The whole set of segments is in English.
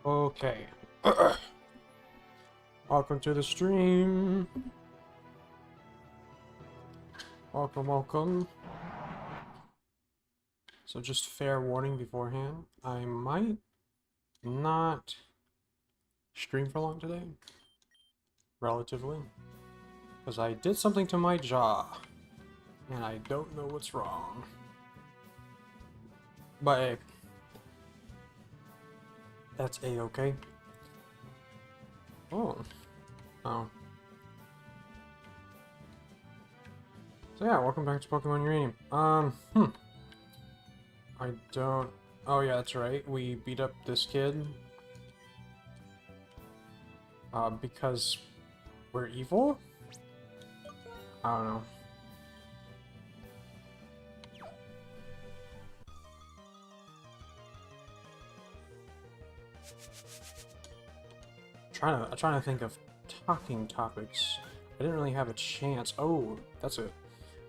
Okay. Welcome to the stream. Welcome, welcome. So just fair warning beforehand, I might not stream for long today. Relatively. Because I did something to my jaw. And I don't know what's wrong. But hey, that's a-okay. Oh. Oh. So yeah, welcome back to Pokemon Uranium. I don't... Oh yeah, that's right. We beat up this kid. Because we're evil? I don't know. I'm trying to think of talking topics. I didn't really have a chance. Oh, that's it.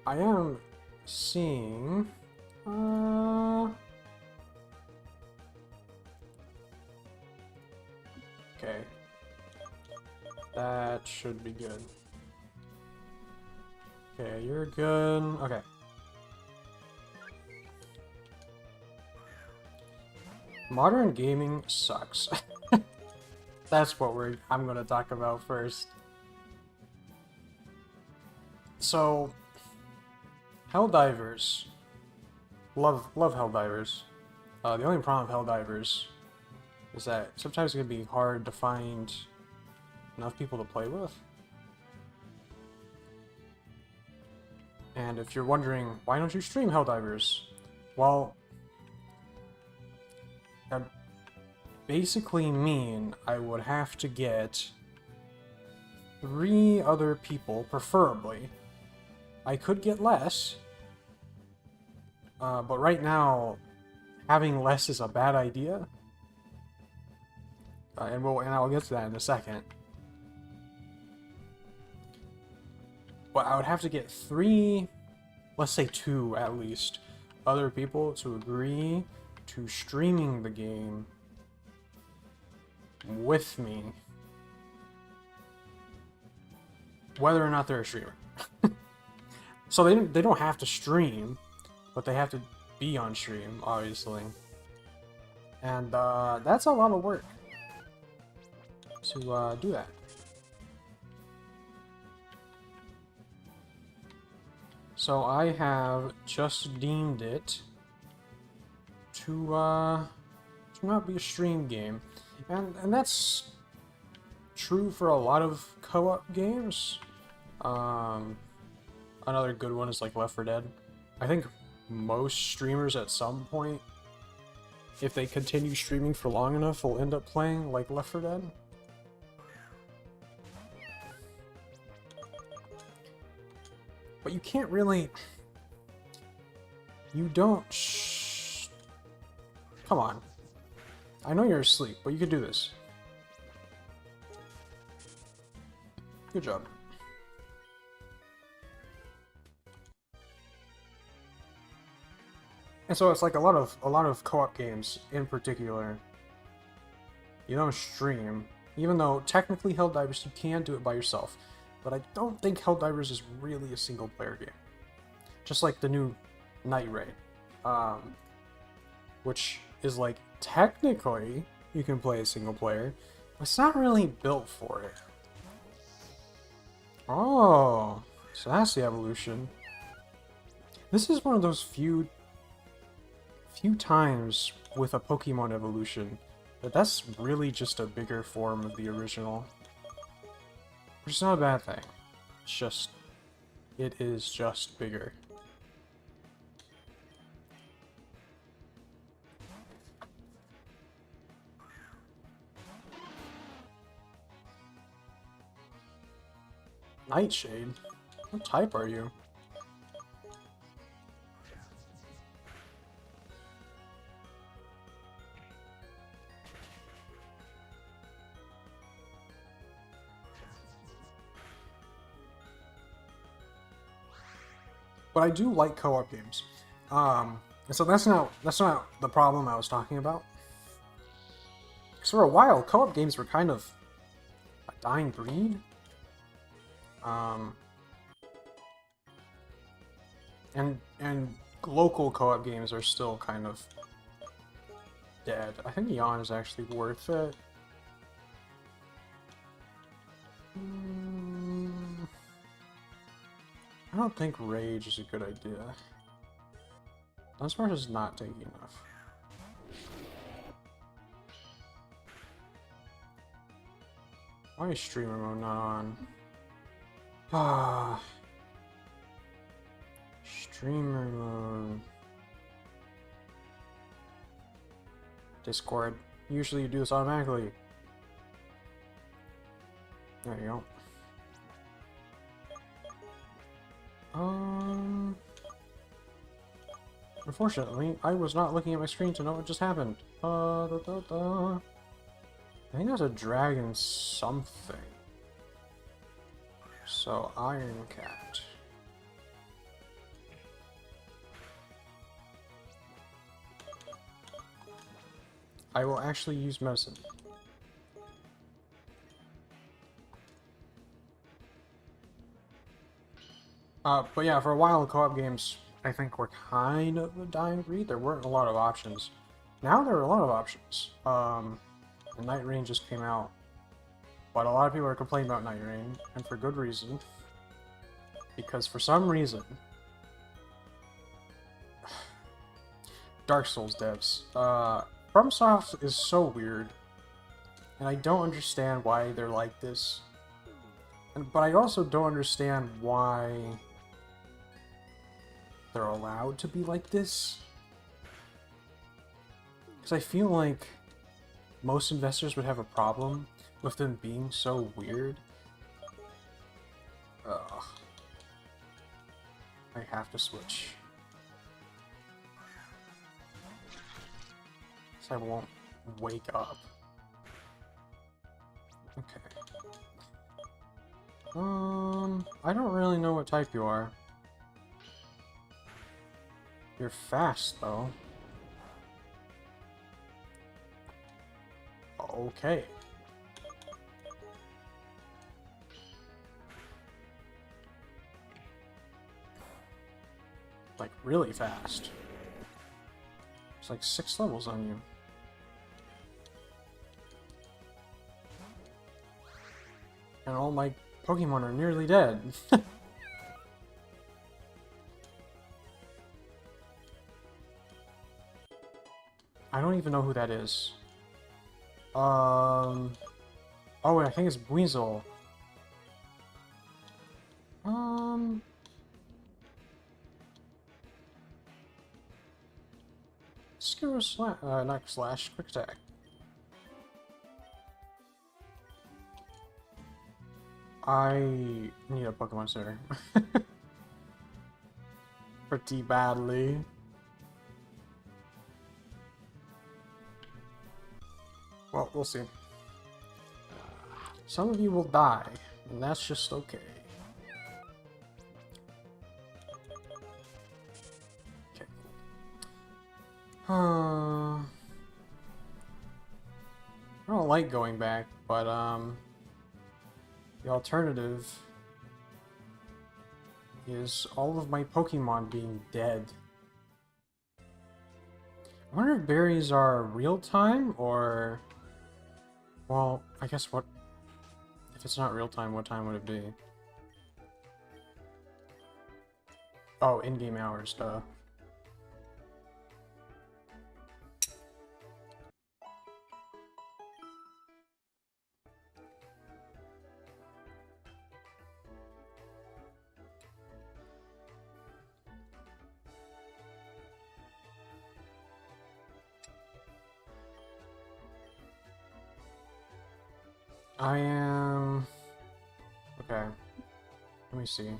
I am seeing... Okay. That should be good. Okay, you're good. Okay. Modern gaming sucks. That's what I'm gonna talk about first. So, Helldivers. Love Helldivers. The only problem with Helldivers is that sometimes it can be hard to find enough people to play with. And if you're wondering, why don't you stream Helldivers? Well, that basically mean I would have to get 3 other people, preferably. I could get less, but right now, having less is a bad idea. And I'll get to that in a second. But I would have to get 3, let's say 2 at least, other people to agree to streaming the game with me, whether or not they're a streamer. So they don't have to stream, but they have to be on stream, obviously. And that's a lot of work to do that. So I have just deemed it to not be a stream game, and that's true for a lot of co-op games. Another good one is like Left 4 Dead. I think most streamers at some point, if they continue streaming for long enough, will end up playing like Left 4 Dead. But you can't really... You don't... Come on. I know you're asleep, but you can do this. Good job. And so it's like a lot of co-op games in particular. You don't stream, even though technically Helldivers you can do it by yourself. But I don't think Helldivers is really a single player game. Just like the new Night Raid. Which is like, technically, you can play a single player, but it's not really built for it. Oh, so that's the evolution. This is one of those few times with a Pokemon evolution that's really just a bigger form of the original. Which is not a bad thing. It's just... It is just bigger. Nightshade? What type are you? But I do like co-op games. And so that's not the problem I was talking about. Because for a while, co-op games were kind of a dying breed. And local co-op games are still kind of dead. I think Yawn is actually worth it. I don't think Rage is a good idea. Dunsparce is not taking enough. Why is streamer mode not on? Ah, streamer mode. Discord. Usually you do this automatically. There you go. Unfortunately, I was not looking at my screen to know what just happened. I think there's a dragon something. So, Iron Cat. I will actually use medicine. But yeah, for a while, co-op games, I think, were kind of a dying breed. There weren't a lot of options. Now there are a lot of options. And Night Rain just came out. But a lot of people are complaining about Night Rain, and for good reason. Because for some reason... Dark Souls devs. FromSoft is so weird. And I don't understand why they're like this. But I also don't understand why they're allowed to be like this. Because I feel like most investors would have a problem with them being so weird. Ugh. I have to switch. So I won't wake up. Okay. I don't really know what type you are. You're fast, though. Okay. Like, really fast. It's like 6 levels on you. And all my Pokemon are nearly dead. I don't even know who that is. Oh, I think it's Weasel. Let's give her a not slash, quick attack. I need a Pokemon Center. Pretty badly. Well, we'll see. Some of you will die, and that's just okay. Okay. I don't like going back, but the alternative is all of my Pokemon being dead. I wonder if berries are real-time, or... Well, I guess what... If it's not real-time, what time would it be? Oh, in-game hours, duh. I am... Okay. Let me see.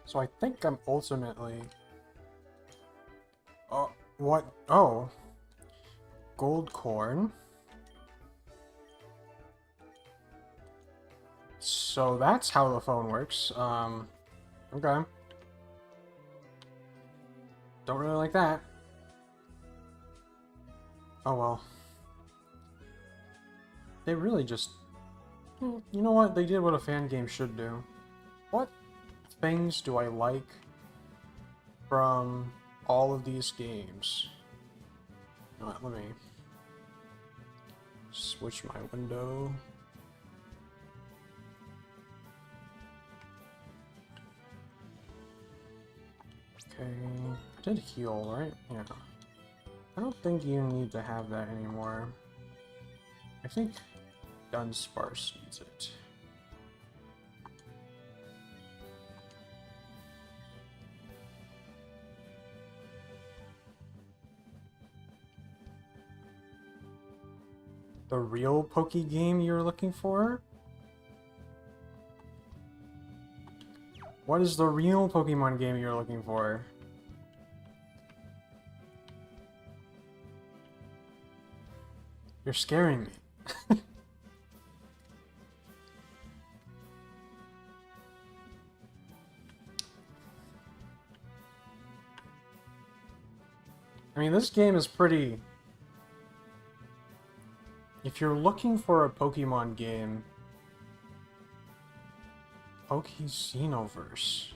So I think I'm ultimately... Oh, what? Oh. Gold corn. So that's how the phone works. Okay. Don't really like that. Oh well. They really just... You know what? They did what a fan game should do. What things do I like from all of these games? You know what, let me switch my window. Okay, I did heal, right? Yeah. I don't think you need to have that anymore. I think Dunsparce needs it. The real Poke game you're looking for? What is the real Pokemon game you're looking for? You're scaring me. I mean, this game is pretty... If you're looking for a Pokemon game, Xenoverse.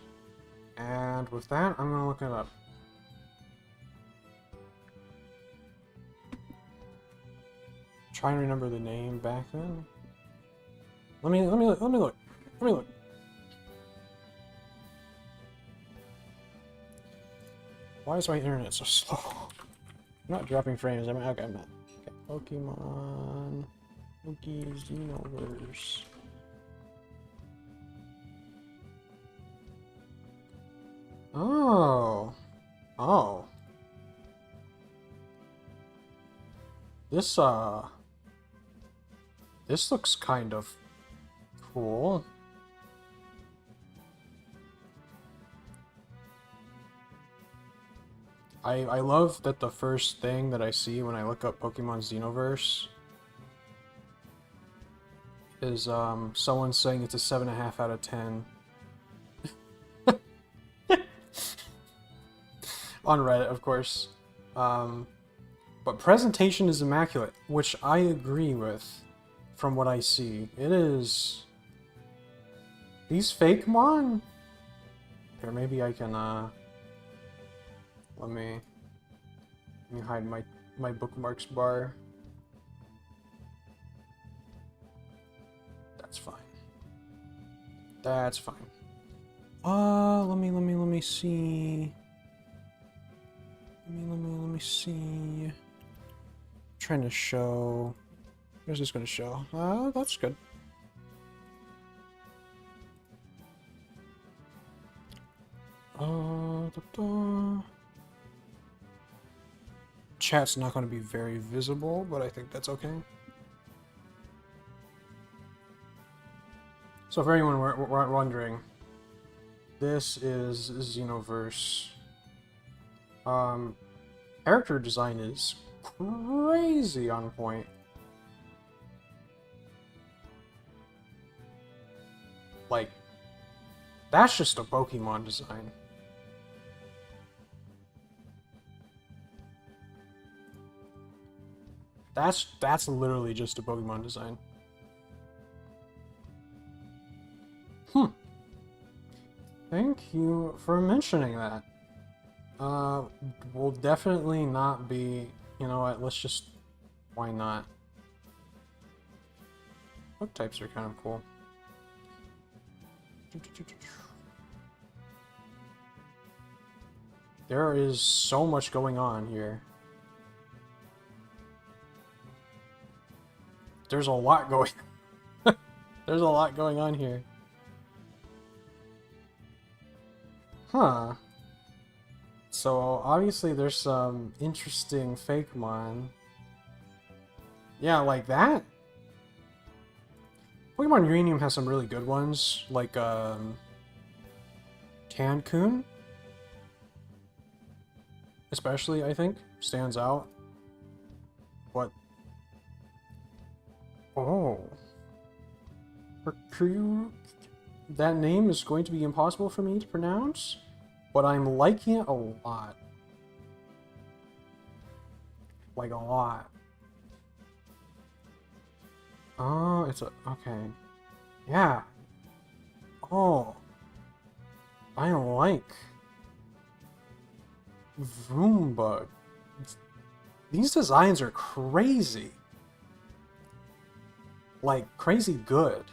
And with that, I'm gonna look it up. Try and remember the name back then. Let me look. Why is my internet so slow? I'm not dropping frames. Okay, I'm not. Okay, Pokemon Xenoverse. Oh. Oh. This looks kind of cool. I love that the first thing that I see when I look up Pokemon Xenoverse is someone saying it's a 7.5 out of 10. On Reddit, of course. But presentation is immaculate, which I agree with from what I see. It is... These fake mon? Here, maybe I can, let me hide my bookmarks bar. That's fine. That's fine. Let me see. Let me see. Trying to show. Where's this going to show? That's good. Chat's not going to be very visible, but I think that's okay. So for anyone wondering, this is Xenoverse. Character design is crazy on point. Like, that's just a Pokemon design. That's literally just a Pokemon design. Thank you for mentioning that. Will definitely not be... You know what, let's just... Why not? Book types are kind of cool. There is so much going on here. There's a lot going... There's a lot going on here. Huh. So, obviously there's some interesting fake mon. Yeah, like that. Pokemon Uranium has some really good ones, like, Tankun. Especially, I think, stands out. What? Oh. That name is going to be impossible for me to pronounce, but I'm liking it a lot. Like a lot. Oh, it's a... Okay. Yeah. Oh. I like... Vroombug. These designs are crazy. Like, crazy good.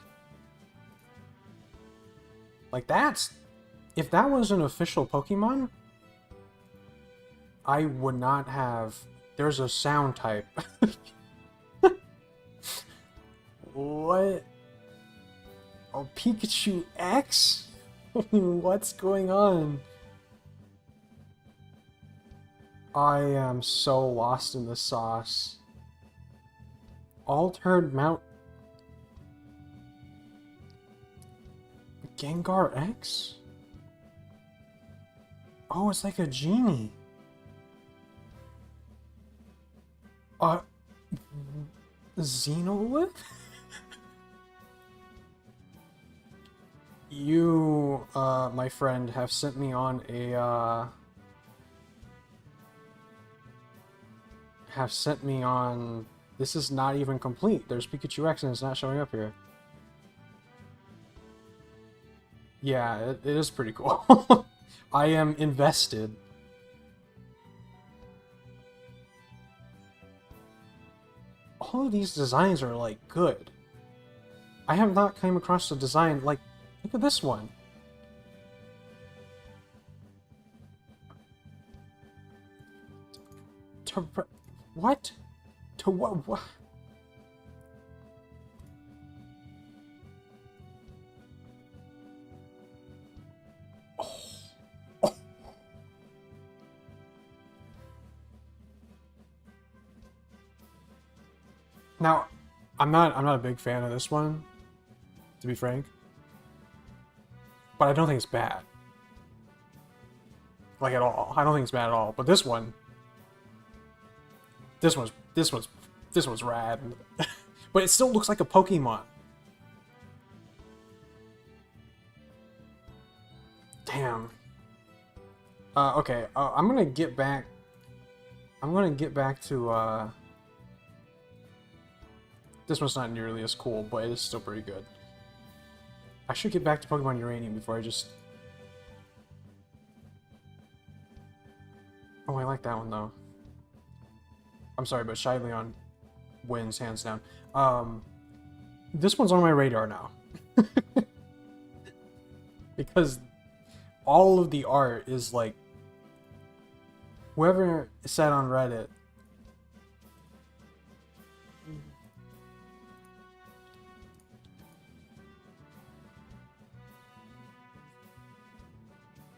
Like, that's... If that was an official Pokemon, I would not have... There's a sound type. What? Oh, Pikachu X? What's going on? I am so lost in the sauce. Altered Mount... Gengar X? Oh, it's like a genie. Xenolith? You, my friend, have sent me on a, This is not even complete. There's Pikachu X and it's not showing up here. Yeah, it is pretty cool. I am invested. All of these designs are, like, good. I have not come across a design, like, look at this one. What? To what? Oh. Now, I'm not a big fan of this one, to be frank. But I don't think it's bad. Like, at all. I don't think it's bad at all. But this one's rad. But it still looks like a Pokemon. Damn. Okay. I'm gonna get back to, this one's not nearly as cool, but it is still pretty good. I should get back to Pokemon Uranium before I just... Oh, I like that one, though. I'm sorry, but Shy Leon wins, hands down. This one's on my radar now. Because all of the art is, like... Whoever said on Reddit...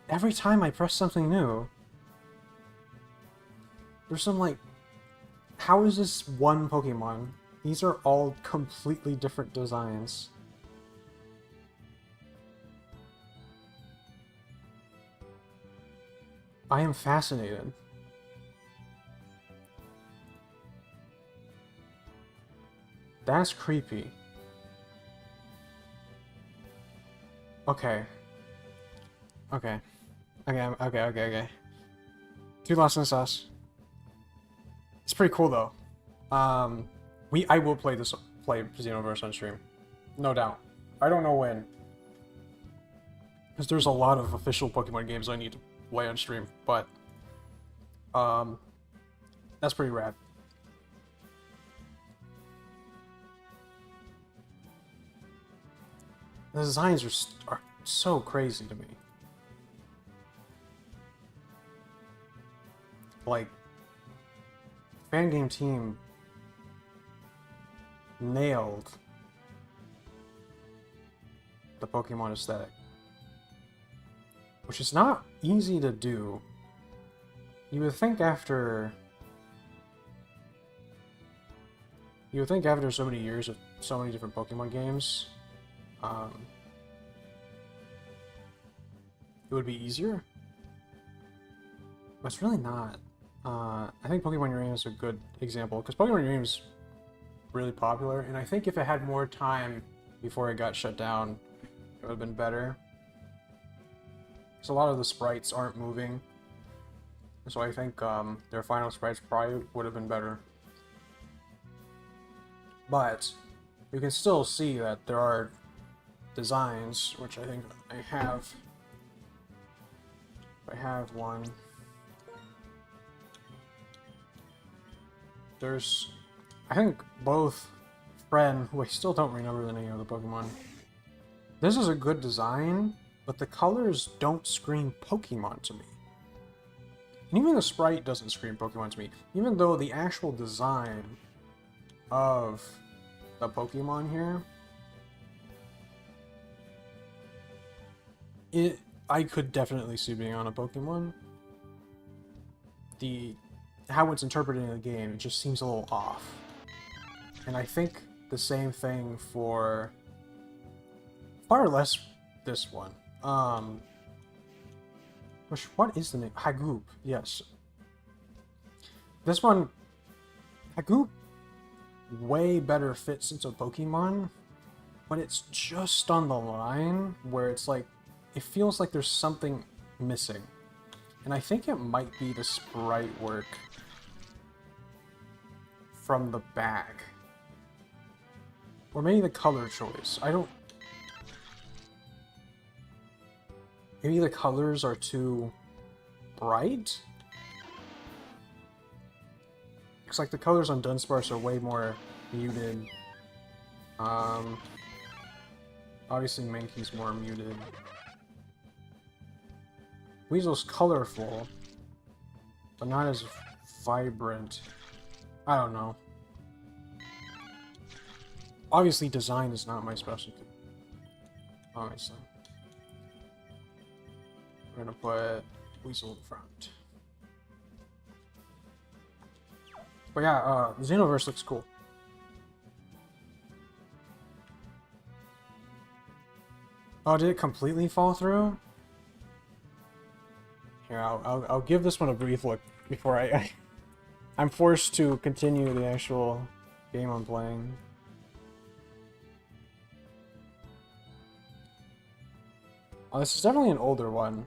Every time I press something new, there's some, like, how is this one Pokemon? These are all completely different designs. I am fascinated. That's creepy. Okay. Okay. Okay. Too lost in the sauce. It's pretty cool though. I will play Xenoverse on stream. No doubt. I don't know when. Because there's a lot of official Pokemon games I need to play on stream, but that's pretty rad. The designs are so crazy to me. Like, fan game team nailed the Pokemon aesthetic, which is not easy to do. You would think after so many years of so many different Pokemon games, it would be easier, but it's really not. I think Pokemon Uranium is a good example, because Pokemon Uranium is really popular, and I think if it had more time before it got shut down, it would have been better. Because a lot of the sprites aren't moving. So I think their final sprites probably would have been better. But you can still see that there are designs, which I think I have. I have one. There's, I think both Friend, who I still don't remember the name of the Pokemon. This is a good design, but the colors don't scream Pokemon to me. And even the sprite doesn't scream Pokemon to me, even though the actual design of the Pokemon here, I could definitely see being on a Pokemon. How it's interpreted in the game, it just seems a little off. And I think the same thing for far less this one. What is the name? Hagoop, yes. This one, Hagoop, way better fits into Pokemon, but it's just on the line where it's like, it feels like there's something missing. And I think it might be the sprite work from the back. Or maybe the color choice. Maybe the colors are too bright? Looks like the colors on Dunsparce are way more muted. Obviously Mankey's more muted. Weasel's colorful, but not as vibrant. I don't know. Obviously design is not my specialty. Obviously. We're gonna put Weasel in front. But yeah, Xenoverse looks cool. Oh, did it completely fall through? Here, I'll give this one a brief look before I'm forced to continue the actual game I'm playing. Oh, this is definitely an older one.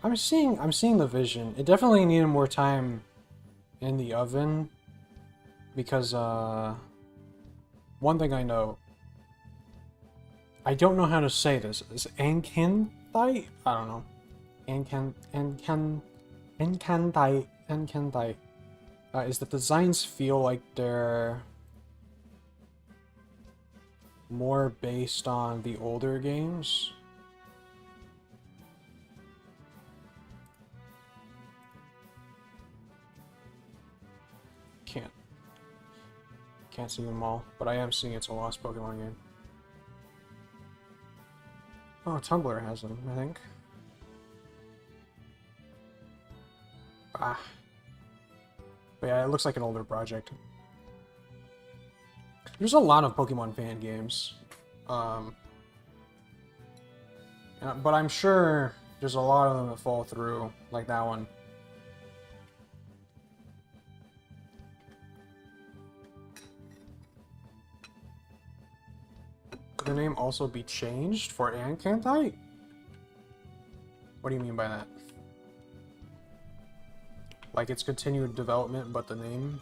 I'm seeing the vision. It definitely needed more time in the oven because one thing I know, I don't know how to say this. Is Ankinthite? I don't know. Ankinthite. Is that designs feel like they're more based on the older games. Can't see them all, but I am seeing it's a lost Pokemon game. Oh, Tumblr has them, I think. Ah. But yeah, it looks like an older project. There's a lot of Pokemon fan games. But I'm sure there's a lot of them that fall through, like that one. Could the name also be changed for Ancanthite? What do you mean by that? Like it's continued development, but the name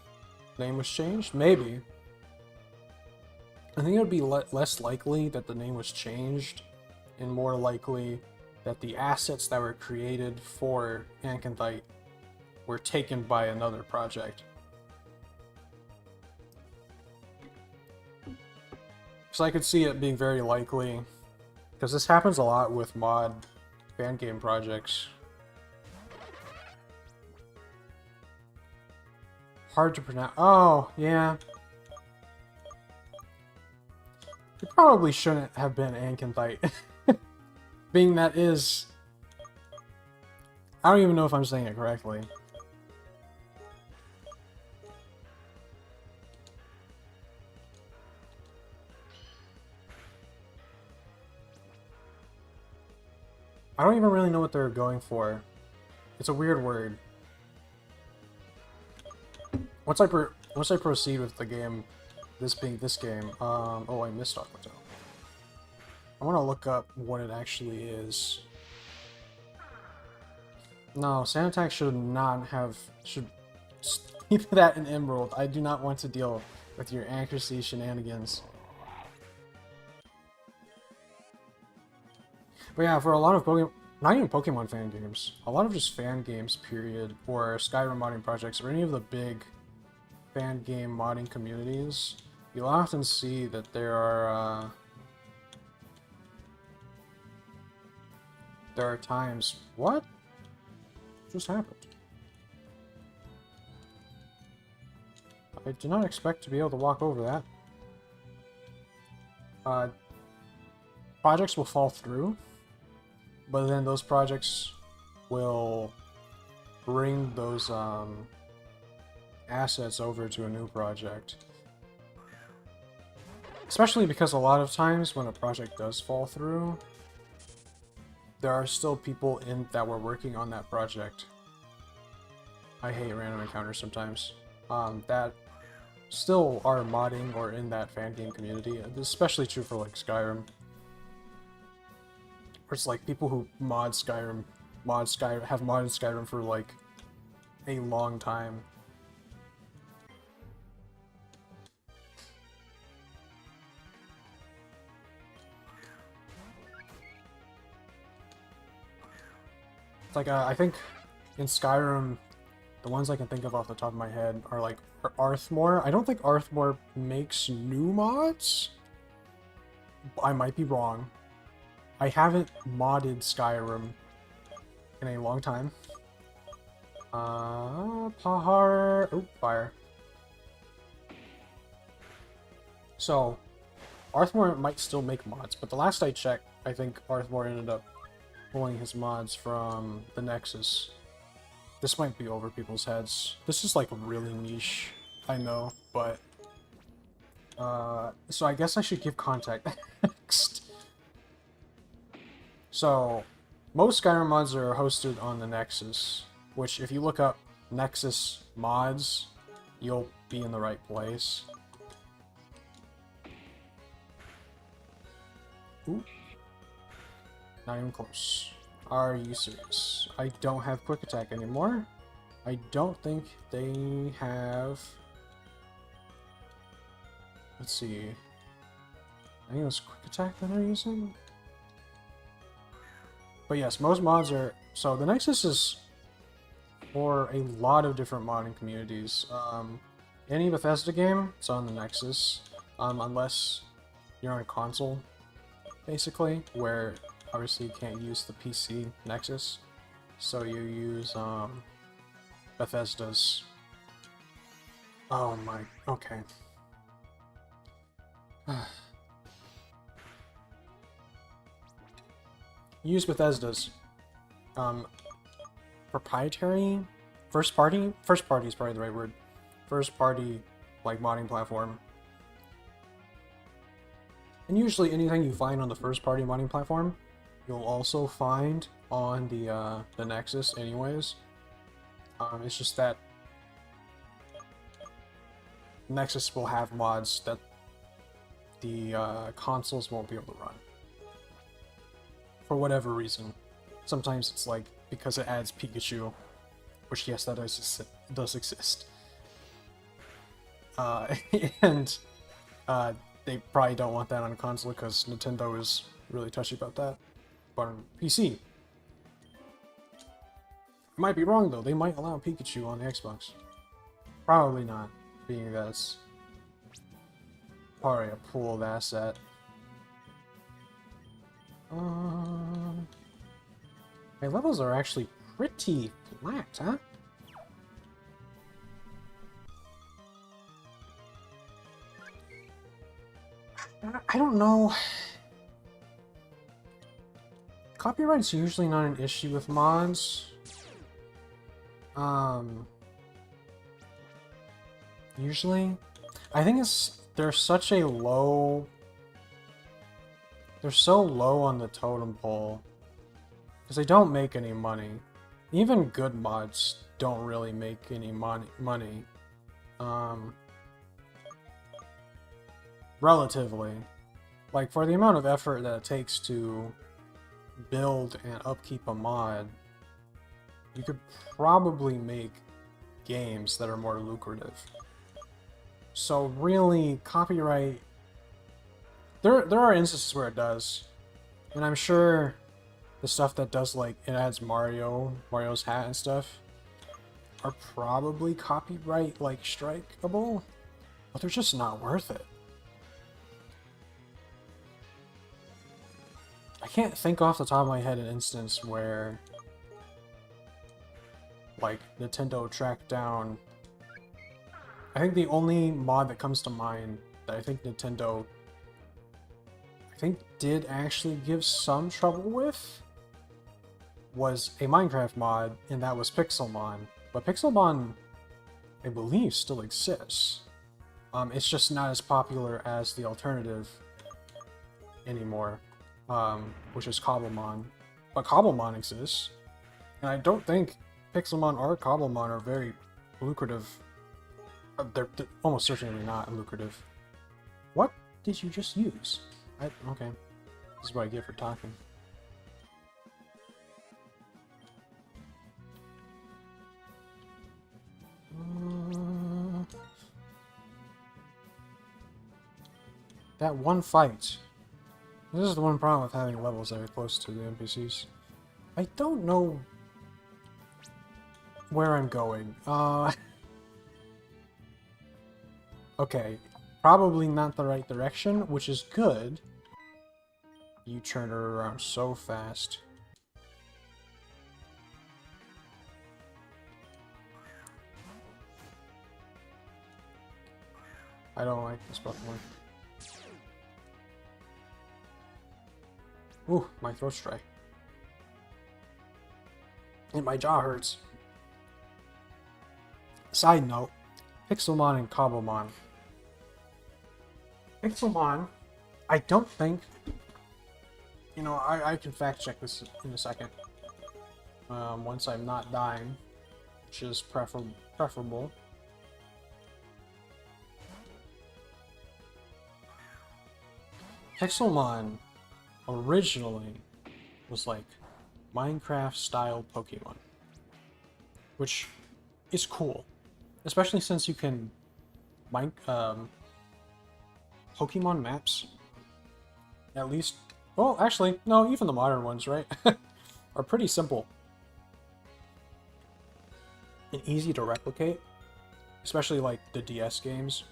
was changed? Maybe. I think it would be less likely that the name was changed, and more likely that the assets that were created for Ancanthite were taken by another project. So I could see it being very likely, because this happens a lot with mod fan game projects. Hard to pronounce. Oh, yeah. It probably shouldn't have been Ancanthite. Being that is... I don't even know if I'm saying it correctly. I don't even really know what they're going for. It's a weird word. Once I proceed with the game, this being this game. Oh, I missed Aqua Tail. I want to look up what it actually is. No, Sand Attack should not have... should keep that in Emerald. I do not want to deal with your accuracy shenanigans. But yeah, for a lot of Pokemon... not even Pokemon fan games. A lot of just fan games, period. Or Skyrim modding projects, or any of the big fan game modding communities. You'll often see that there are times... What just happened? I did not expect to be able to walk over that. Projects will fall through, but then those projects will bring those assets over to a new project. Especially because a lot of times when a project does fall through, there are still people that were working on that project. I hate random encounters sometimes. That still are modding or in that fan game community. This is especially true for like Skyrim. Where it's like people who have modded Skyrim for like a long time. It's like I think in Skyrim, the ones I can think of off the top of my head are like Arthmore. I don't think Arthmore makes new mods. I might be wrong. I haven't modded Skyrim in a long time. Pahar... oh, fire. So, Arthmore might still make mods, but the last I checked, I think Arthmore ended up pulling his mods from the Nexus. This might be over people's heads. This is like really niche, I know, but... so I guess I should give context. So, most Skyrim mods are hosted on the Nexus, which if you look up Nexus mods, you'll be in the right place. Ooh. Not even close. Are you serious? I don't have Quick Attack anymore. I don't think they have... let's see. I think it was Quick Attack that they're using? But yes, most mods are... so the Nexus is for a lot of different modding communities. Any Bethesda game, it's on the Nexus. Unless you're on a console, basically, where obviously you can't use the PC Nexus. So you use Bethesda's... oh my... okay. Use Bethesda's proprietary first party is probably the right word. First party like modding platform. And usually anything you find on the first party modding platform, you'll also find on the Nexus anyways. It's just that Nexus will have mods that the consoles won't be able to run. For whatever reason. Sometimes it's like because it adds Pikachu, which yes, that does exist. And they probably don't want that on a console because Nintendo is really touchy about that. But on PC, I might be wrong though. They might allow Pikachu on the Xbox. Probably not, being that it's probably a pooled asset. My levels are actually pretty flat, huh? I don't know. Copyright's usually not an issue with mods. Usually. I think they're such a low... they're so low on the totem pole. Because they don't make any money. Even good mods don't really make any money. relatively. Like, for the amount of effort that it takes to build and upkeep a mod, you could probably make games that are more lucrative. So really, copyright... There are instances where it does. And I'm sure the stuff that does, like, it adds Mario's hat and stuff, are probably copyright, like, strikeable, but they're just not worth it. I can't think off the top of my head an instance where, like, Nintendo tracked down... I think the only mod that comes to mind that I think Nintendo did actually give some trouble with was a Minecraft mod, and that was Pixelmon. But Pixelmon, I believe, still exists. It's just not as popular as the alternative anymore, which is Cobblemon. But Cobblemon exists, and I don't think Pixelmon or Cobblemon are very lucrative. They're almost certainly not lucrative. What did you just use? Okay. This is what I get for talking. That one fight. This is the one problem with having levels that are close to the NPCs. I don't know where I'm going. Okay. Probably not the right direction, which is good. You turn her around so fast. I don't like this Pokemon. Ooh, my throat's dry. And my jaw hurts. Side note, Pixelmon and Cobblemon. Pixelmon, I don't think... You know, I can fact check this in a second. Once I'm not dying, which is preferable. Pixelmon originally was like Minecraft-style Pokemon, which is cool, especially since you can Pokemon maps. At least, well, actually, no, even the modern ones, right, are pretty simple and easy to replicate, especially like the DS games.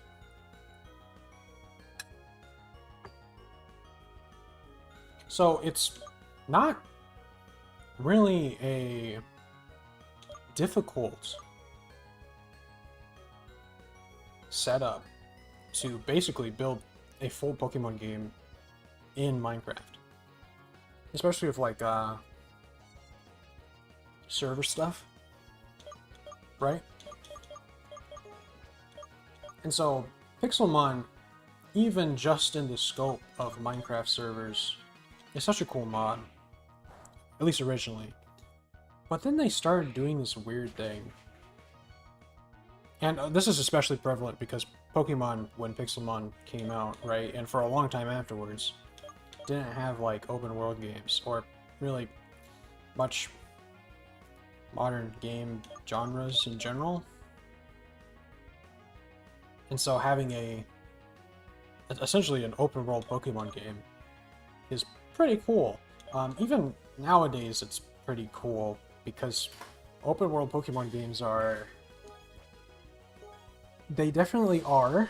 So it's not really a difficult setup to basically build a full Pokemon game in Minecraft. Especially with like server stuff, right? And so Pixelmon, even just in the scope of Minecraft servers, it's such a cool mod, at least originally. But then they started doing this weird thing. And this is especially prevalent because Pokemon, when Pixelmon came out, right, and for a long time afterwards, didn't have like open world games, or really much modern game genres in general. And so having essentially an open world Pokemon game is pretty cool. Even nowadays it's pretty cool because open world Pokemon games are... They definitely are.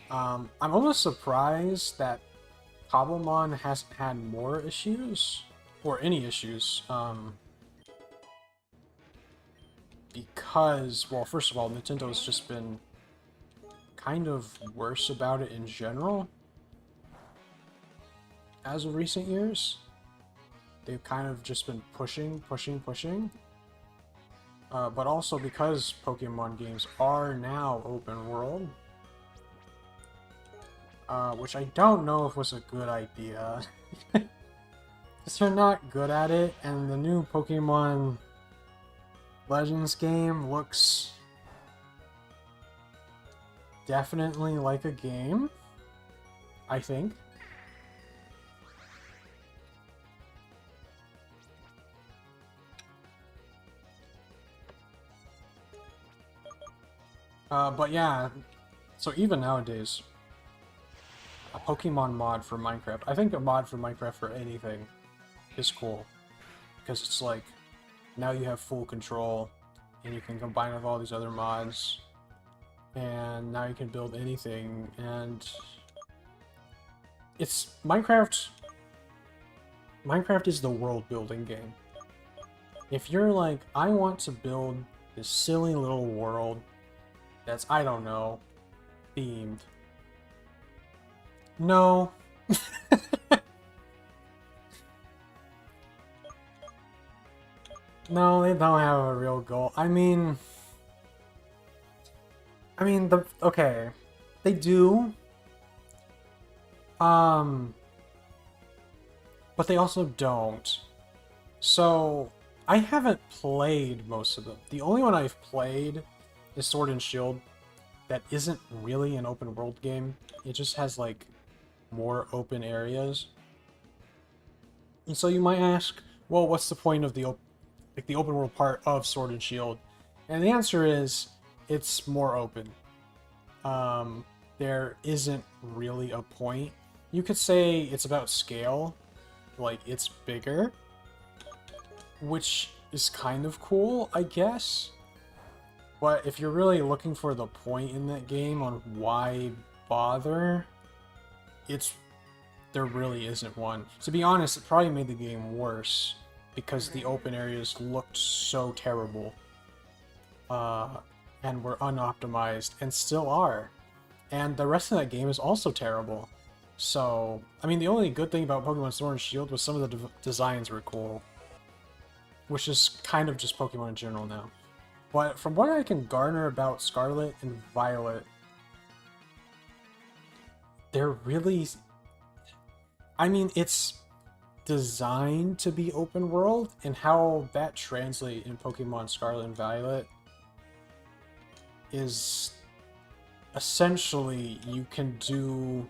I'm almost surprised that Cobblemon hasn't had more issues, or any issues, because, well, first of all, Nintendo's just been kind of worse about it in general as of recent years. They've kind of just been pushing. But also because Pokemon games are now open world, which I don't know if was a good idea. Because they're not good at it, and the new Pokemon Legends game looks definitely like a game, I think. But yeah, so even nowadays, a Pokemon mod for Minecraft, I think a mod for Minecraft for anything is cool. Because it's like, now you have full control, and you can combine with all these other mods, and now you can build anything, and it's Minecraft is the world building game. If you're like, I want to build this silly little world that's, I don't know, themed. No. No, they don't have a real goal. Okay. They do. But they also don't. So, I haven't played most of them. The only one I've played is Sword and Shield that isn't really an open world game. It just has, like, more open areas. And so you might ask, well, what's the point of the open world part of Sword and Shield? And the answer is, it's more open. There isn't really a point. You could say it's about scale, like it's bigger, which is kind of cool, I guess. But if you're really looking for the point in that game on why bother, there really isn't one. To be honest, it probably made the game worse because the open areas looked so terrible. And were unoptimized, and still are. And the rest of that game is also terrible. So, I mean, the only good thing about Pokemon Sword and Shield was some of the designs were cool. Which is kind of just Pokemon in general now. But from what I can garner about Scarlet and Violet, they're really... I mean, it's designed to be open world, and how that translates in Pokemon Scarlet and Violet is essentially you can do...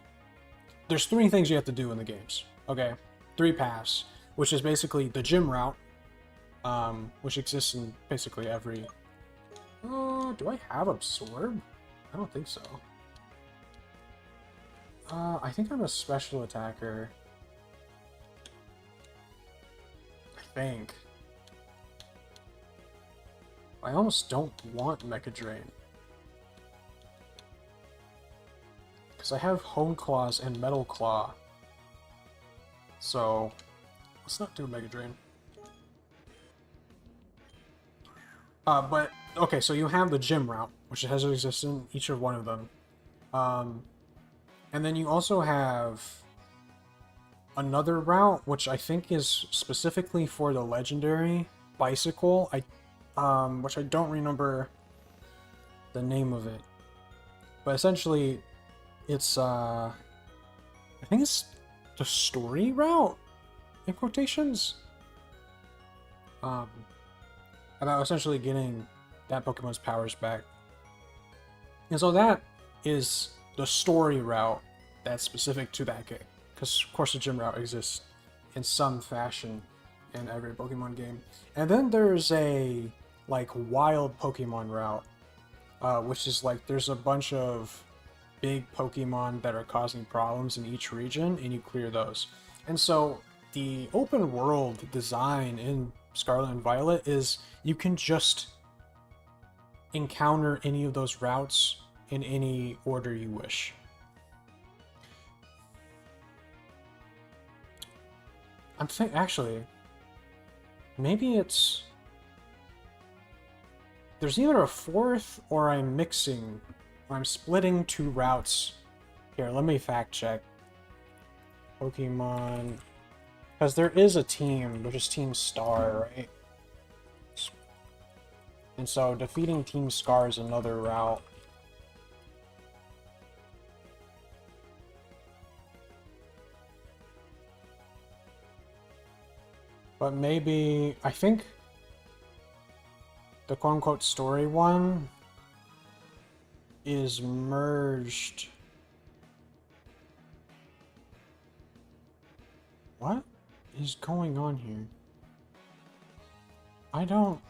There's 3 things you have to do in the games, okay? 3 paths, which is basically the gym route, which exists in basically every... do I have Absorb? I don't think so. I think I'm a special attacker. I think. I almost don't want Mecha Drain. Because I have Hone Claws and Metal Claw. So, let's not do Mega Drain. But, okay, so you have the gym route, which has existed in each of one of them. And then you also have another route, which I think is specifically for the legendary bicycle. Which I don't remember the name of it. But essentially, it's, I think it's the story route, in quotations. About essentially getting that Pokemon's powers back. And so that is the story route that's specific to that game. Because, of course, the gym route exists in some fashion in every Pokemon game. And then there's a, like, wild Pokemon route, which is, like, there's a bunch of big Pokemon that are causing problems in each region, and you clear those. And so, the open world design in Scarlet and Violet is you can just encounter any of those routes in any order you wish. Actually, maybe it's... There's either a 4th or I'm mixing, or I'm splitting 2 routes. Here, let me fact check. Pokemon... Because there is a team, which is Team Star, right? And so defeating Team Scar is another route. But maybe, I think the quote-unquote story one is merged. What is going on here? I don't...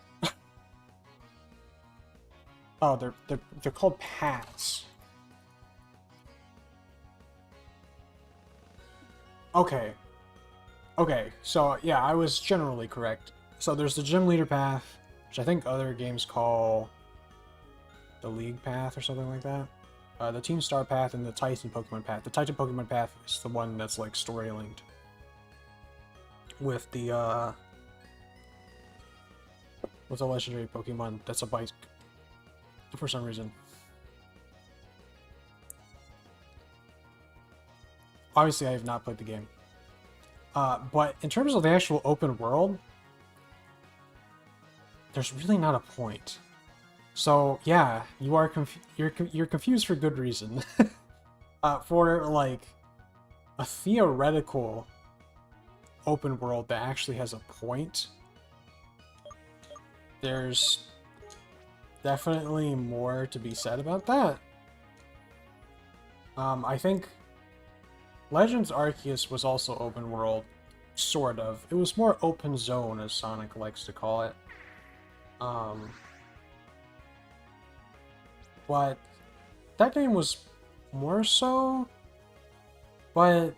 Oh, they're called paths. Okay. Okay, so yeah, I was generally correct. So there's the gym leader path, which I think other games call the league path or something like that. The team star path and the Titan Pokemon path. The Titan Pokemon path is the one that's like story linked with the legendary Pokemon that's a bike for some reason. Obviously, I have not played the game. But in terms of the actual open world, there's really not a point. So yeah, you are you're confused for good reason. For like a theoretical open world that actually has a point, there's definitely more to be said about that. I think Legends Arceus was also open world, sort of. It was more open zone, as Sonic likes to call it. But that game was more so. But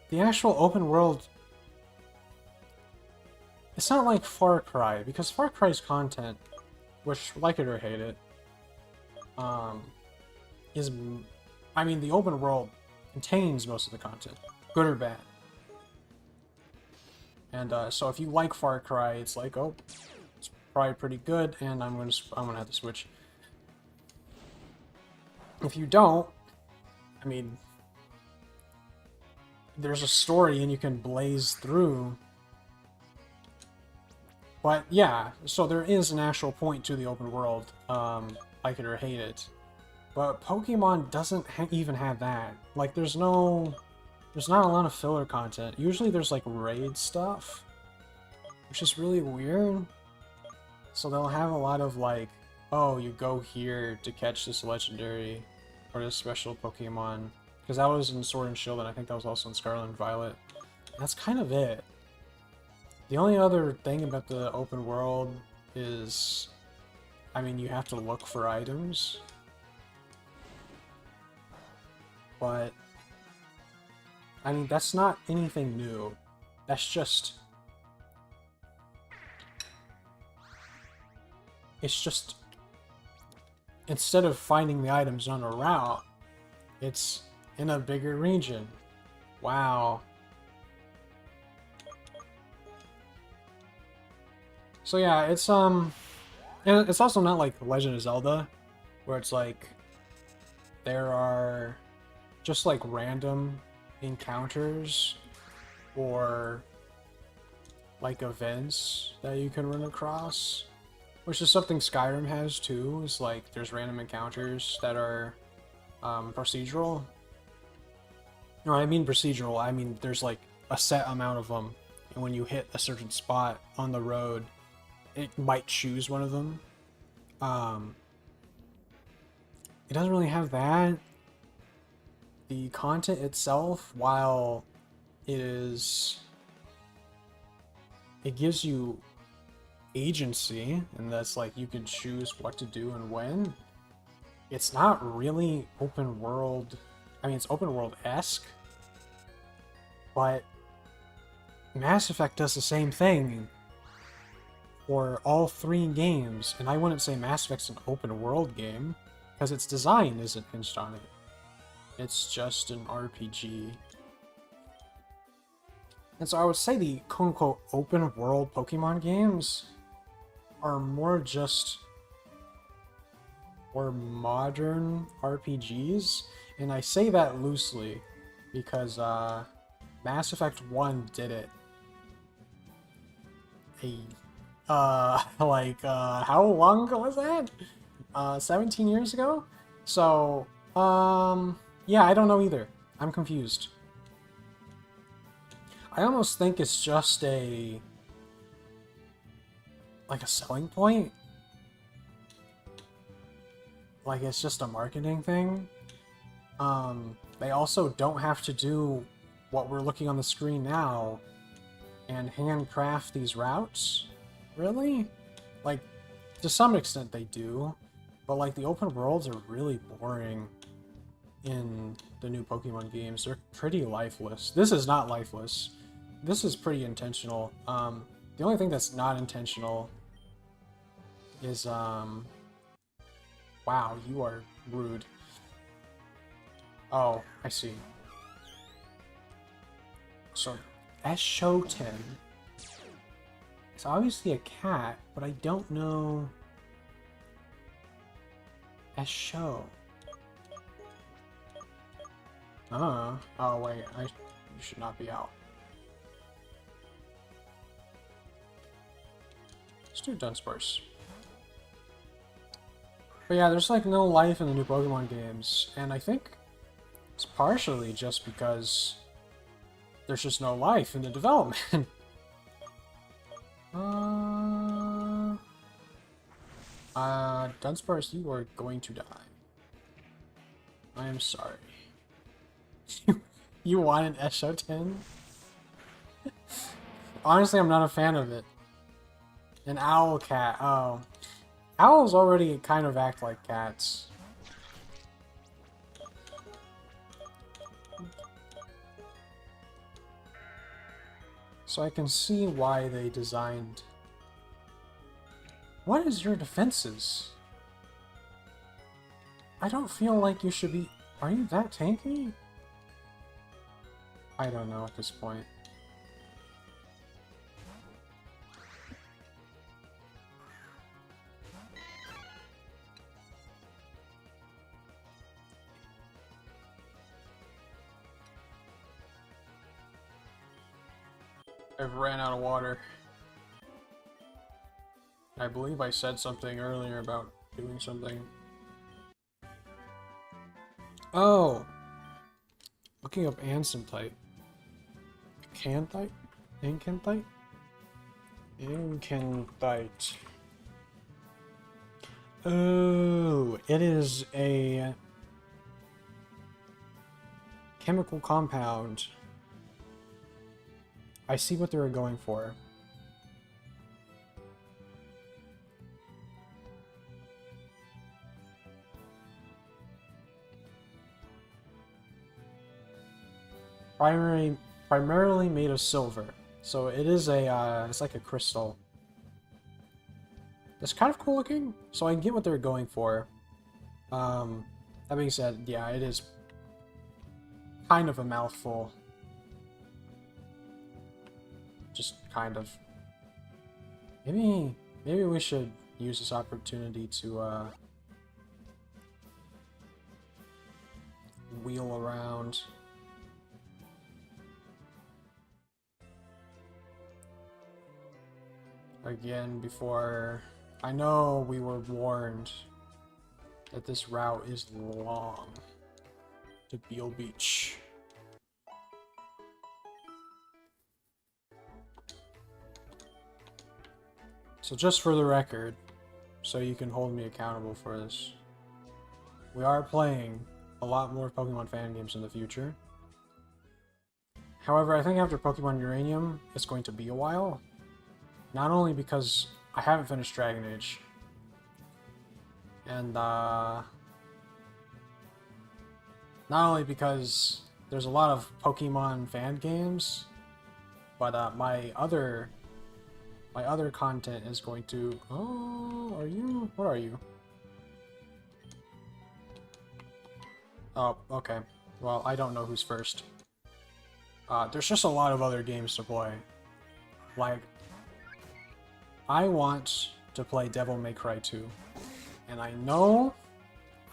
the actual open world, it's not like Far Cry, because Far Cry's content, which, like it or hate it, is, I mean, the open world contains most of the content, good or bad. And so if you like Far Cry, it's like, oh, it's probably pretty good, and I'm gonna have to switch. If you don't, I mean, there's a story and you can blaze through. But yeah, so there is an actual point to the open world, like it or hate it. But Pokemon doesn't even have that. Like, there's not a lot of filler content. Usually there's like raid stuff, which is really weird. So they'll have a lot of like, oh, you go here to catch this legendary or this special Pokemon. Because that was in Sword and Shield, and I think that was also in Scarlet and Violet. And that's kind of it. The only other thing about the open world is, I mean, you have to look for items. But, I mean, that's not anything new. That's just... It's just... Instead of finding the items on a route, it's in a bigger region. Wow. So yeah, it's and it's also not like Legend of Zelda, where it's like there are just like random encounters or like events that you can run across, which is something Skyrim has too. Is like there's random encounters that are procedural. No, I mean procedural. I mean there's like a set amount of them, and when you hit a certain spot on the road, it might choose one of them. It doesn't really have that. The content itself, while it gives you agency, and that's like you can choose what to do and when, it's not really open world. I mean, it's open world-esque, but Mass Effect does the same thing for all three games, and I wouldn't say Mass Effect's an open world game, because its design isn't hinged on it. It's just an RPG. And so I would say the quote-unquote open world Pokemon games are more just or modern RPGs, and I say that loosely because Mass Effect 1 did it. How long ago was that? 17 years ago? So, yeah, I don't know either. I'm confused. I almost think it's just a selling point. like it's just a marketing thing. They also don't have to do what we're looking on the screen now and handcraft these routes. Really? Like, to some extent they do, but like the open worlds are really boring in the new Pokemon games. They're pretty lifeless. This is not lifeless. This is pretty intentional. The only thing that's not intentional is, wow, you are rude. Oh, I see. So, Eshoten. It's obviously a cat, but I don't know... Esho. Oh wait, you should not be out. Let's do Dunsparce. But yeah, there's like no life in the new Pokemon games, and I think it's partially just because there's just no life in the development. Dunsparce, you are going to die. I am sorry. You want an Eshoten? Honestly, I'm not a fan of it. An owl cat. Oh. Owls already kind of act like cats. So I can see why they designed... What is your defenses? I don't feel like you should be... Are you that tanky? I don't know at this point. I've ran out of water. I believe I said something earlier about doing something. Oh! Looking up Ansem type. Cantite? Incantite? Incantite. Oh, it is a chemical compound. I see what they were going for. Primarily made of silver, so it is a it's like a crystal. It's kind of cool looking, so I get what they're going for. That being said, yeah, it is kind of a mouthful. Just kind of. Maybe we should use this opportunity to wheel around. Again, before... I know we were warned that this route is long to Bealbeach. So just for the record, so you can hold me accountable for this, we are playing a lot more Pokemon fan games in the future. However, I think after Pokemon Uranium, it's going to be a while. Not only because I haven't finished Dragon Age, and not only because there's a lot of Pokemon fan games, but my other content is going to... Oh, are you? What are you? Oh, okay. Well, I don't know who's first. There's just a lot of other games to play. Like, I want to play Devil May Cry 2. And I know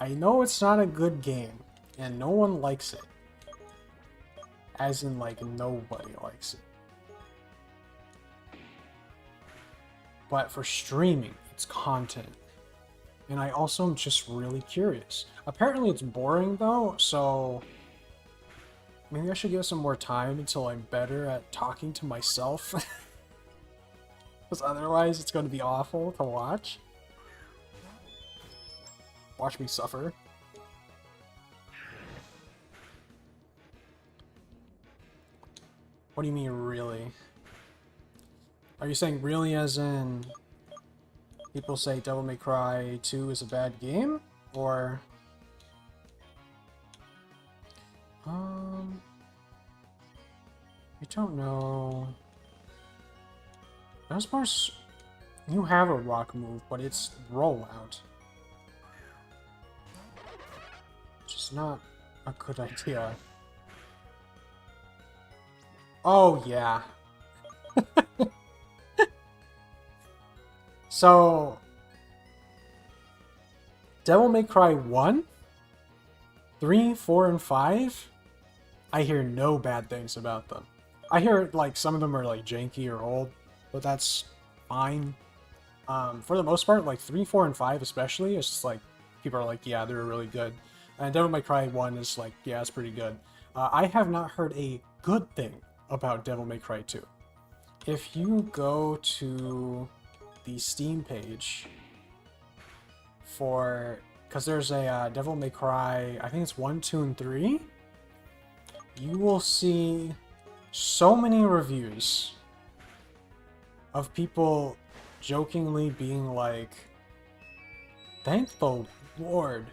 it's not a good game, and no one likes it. As in, like, nobody likes it. But for streaming, it's content. And I also am just really curious. Apparently it's boring though, so maybe I should give some more time until I'm better at talking to myself. Because otherwise it's going to be awful to watch. Watch me suffer. What do you mean, really? Are you saying really as in people say Devil May Cry 2 is a bad game? Or... I don't know. As far as you have a rock move, but it's rollout. Which is not a good idea. Oh, yeah. So, Devil May Cry 1, 3, 4, and 5, I hear no bad things about them. I hear, like, some of them are, like, janky or old, but that's fine. For the most part, like, 3, 4, and 5 especially, it's just, like, people are like, yeah, they're really good. And Devil May Cry 1 is, like, yeah, it's pretty good. I have not heard a good thing about Devil May Cry 2. If you go to the Steam page for... because there's a Devil May Cry, I think it's 1, 2, and 3, you will see so many reviews of people jokingly being like, thank the Lord,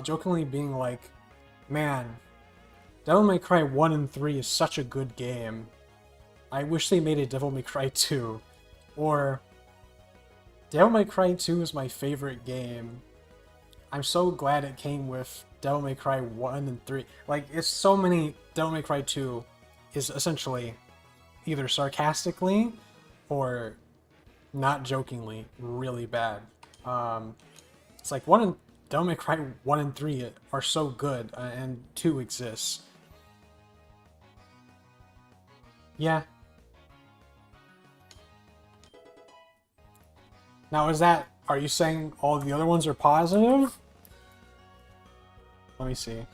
jokingly being like, man, Devil May Cry 1 and 3 is such a good game. I wish they made a Devil May Cry 2. Or, Devil May Cry 2 is my favorite game. I'm so glad it came with Devil May Cry 1 and 3. Like, it's so many... Devil May Cry 2 is essentially either sarcastically or not jokingly really bad. It's like Devil May Cry 1 and 3 are so good, and 2 exists. Yeah. Now are you saying all the other ones are positive? Let me see.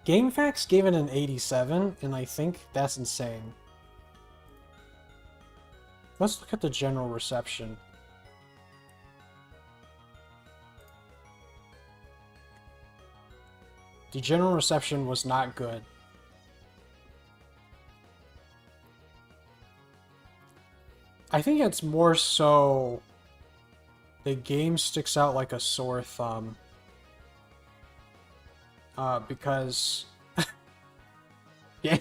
GameFAQs gave it an 87, and I think that's insane. Let's look at the general reception. The general reception was not good. I think it's more so the game sticks out like a sore thumb. Because... yeah.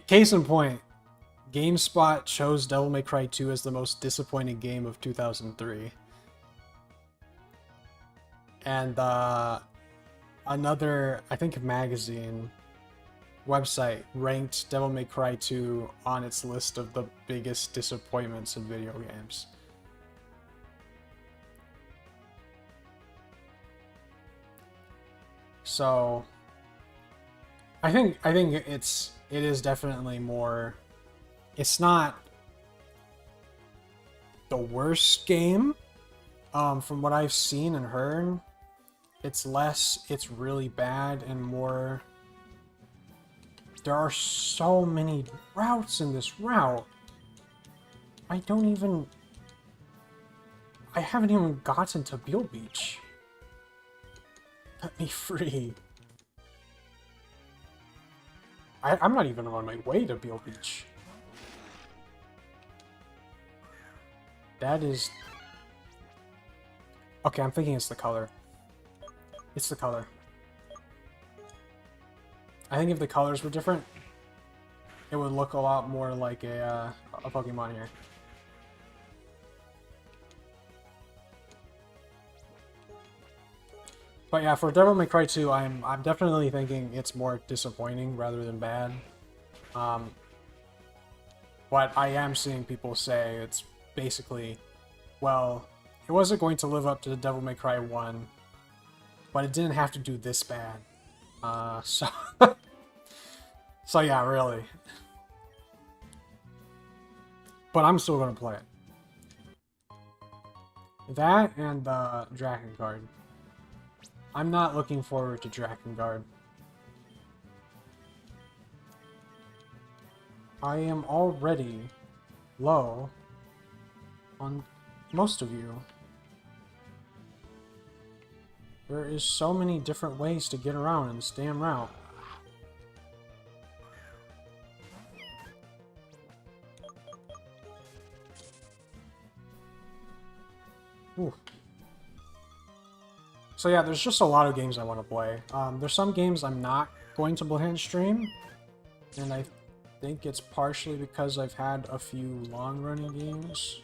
Case in point, GameSpot chose Devil May Cry 2 as the most disappointing game of 2003. And another, I think, magazine website ranked Devil May Cry 2 on its list of the biggest disappointments in video games. So I think it is definitely more... It's not the worst game from what I've seen and heard. It's less it's really bad and more there are so many routes in this route. I haven't even gotten to Bealbeach. Let me free. I'm not even on my way to Bealbeach. That is... Okay, I'm thinking it's the color. It's the color. I think if the colors were different, it would look a lot more like a Pokemon here. But yeah, for Devil May Cry 2, I'm definitely thinking it's more disappointing rather than bad. But I am seeing people say it's basically, well, it wasn't going to live up to the Devil May Cry 1, but it didn't have to do this bad. So... so yeah, really. But I'm still gonna play it. That and Drakengard. I'm not looking forward to Drakengard. I am already low on most of you. There is so many different ways to get around in this damn route. Ooh. So yeah, there's just a lot of games I want to play. There's some games I'm not going to play and stream, and I think it's partially because I've had a few long-running games.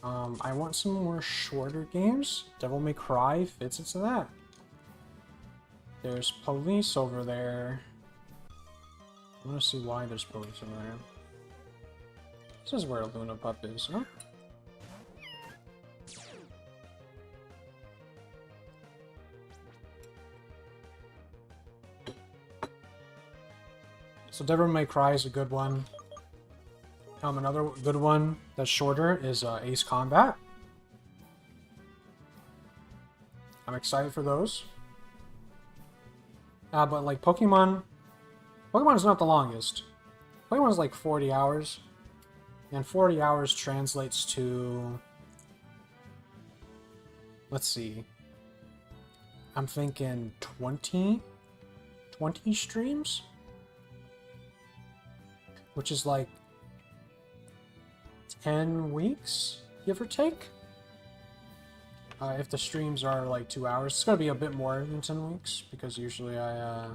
I want some more shorter games. Devil May Cry fits into that. There's police over there. I want to see why there's police over there. This is where Luna Pup is, huh? So Devil May Cry is a good one. Another good one that's shorter is Ace Combat. I'm excited for those. But like Pokemon is not the longest. Pokemon is like 40 hours. And 40 hours translates to... Let's see. I'm thinking 20 streams? Which is like 10 weeks, give or take. If the streams are like 2 hours, it's gonna be a bit more than 10 weeks because usually I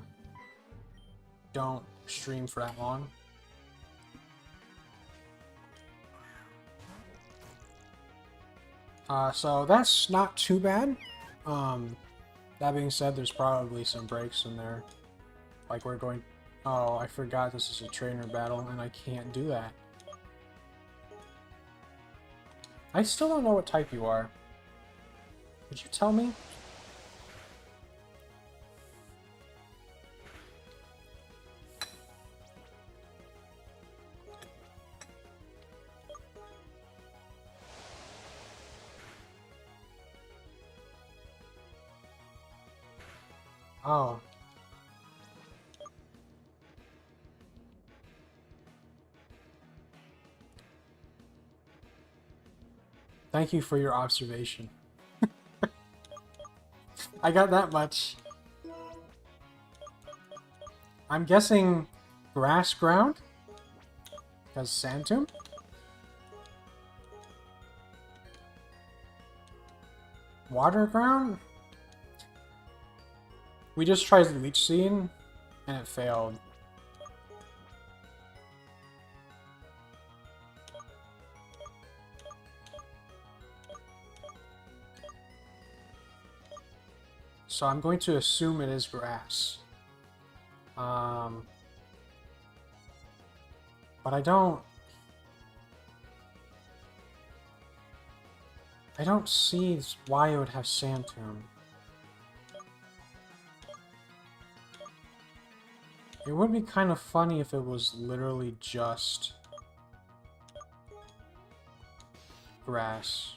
don't stream for that long. So that's not too bad. That being said, there's probably some breaks in there. Like we're going... Oh, I forgot this is a trainer battle and I can't do that. I still don't know what type you are. Would you tell me? Oh. Thank you for your observation. I got that much. I'm guessing grass ground? Because sand tomb? Water ground? We just tried the leech seed and it failed. So I'm going to assume it is grass. But I don't see why it would have sand tomb. It would be kind of funny if it was literally just grass.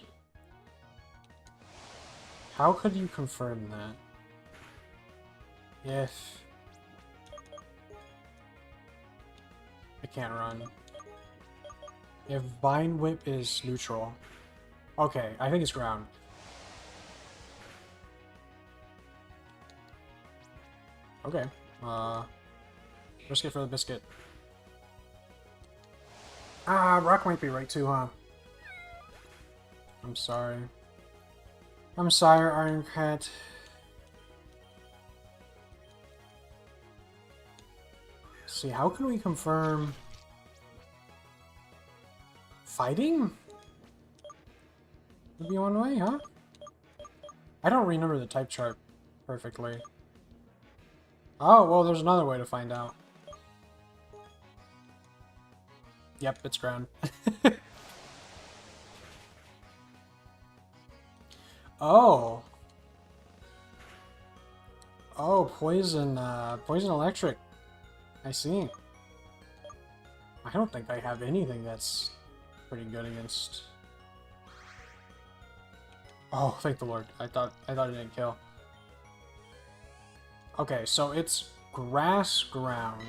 How could you confirm that? If... I can't run. If Vine Whip is neutral. Okay, I think it's ground. Okay, risk it for the biscuit. Ah, rock might be right too, huh? I'm sorry. I'm sorry, Iron Cat. Let's see, how can we confirm... Fighting? Would be one way, huh? I don't remember the type chart perfectly. Oh, well, there's another way to find out. Yep, it's ground. Oh. Oh, poison, poison electric. I see. I don't think I have anything that's pretty good against... Oh, thank the Lord. I thought it didn't kill. Okay, so it's grass ground.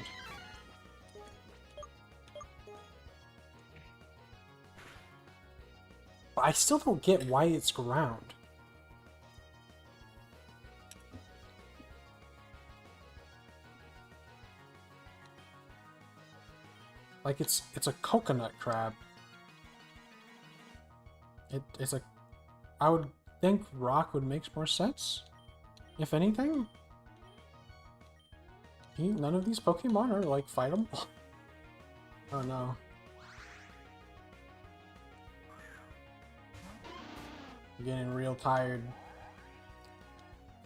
But I still don't get why it's ground. Like it's a coconut crab. It's a... I would think rock would make more sense, if anything. None of these Pokemon are like fightable. Oh no. I'm getting real tired.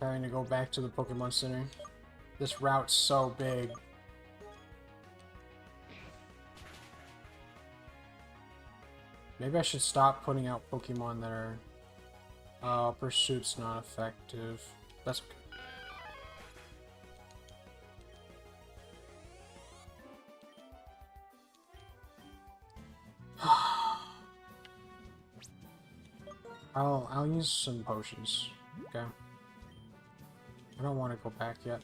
Having to go back to the Pokemon Center. This route's so big. Maybe I should stop putting out Pokemon that are... Pursuit's not effective. That's okay. I'll use some potions. Okay. I don't want to go back yet.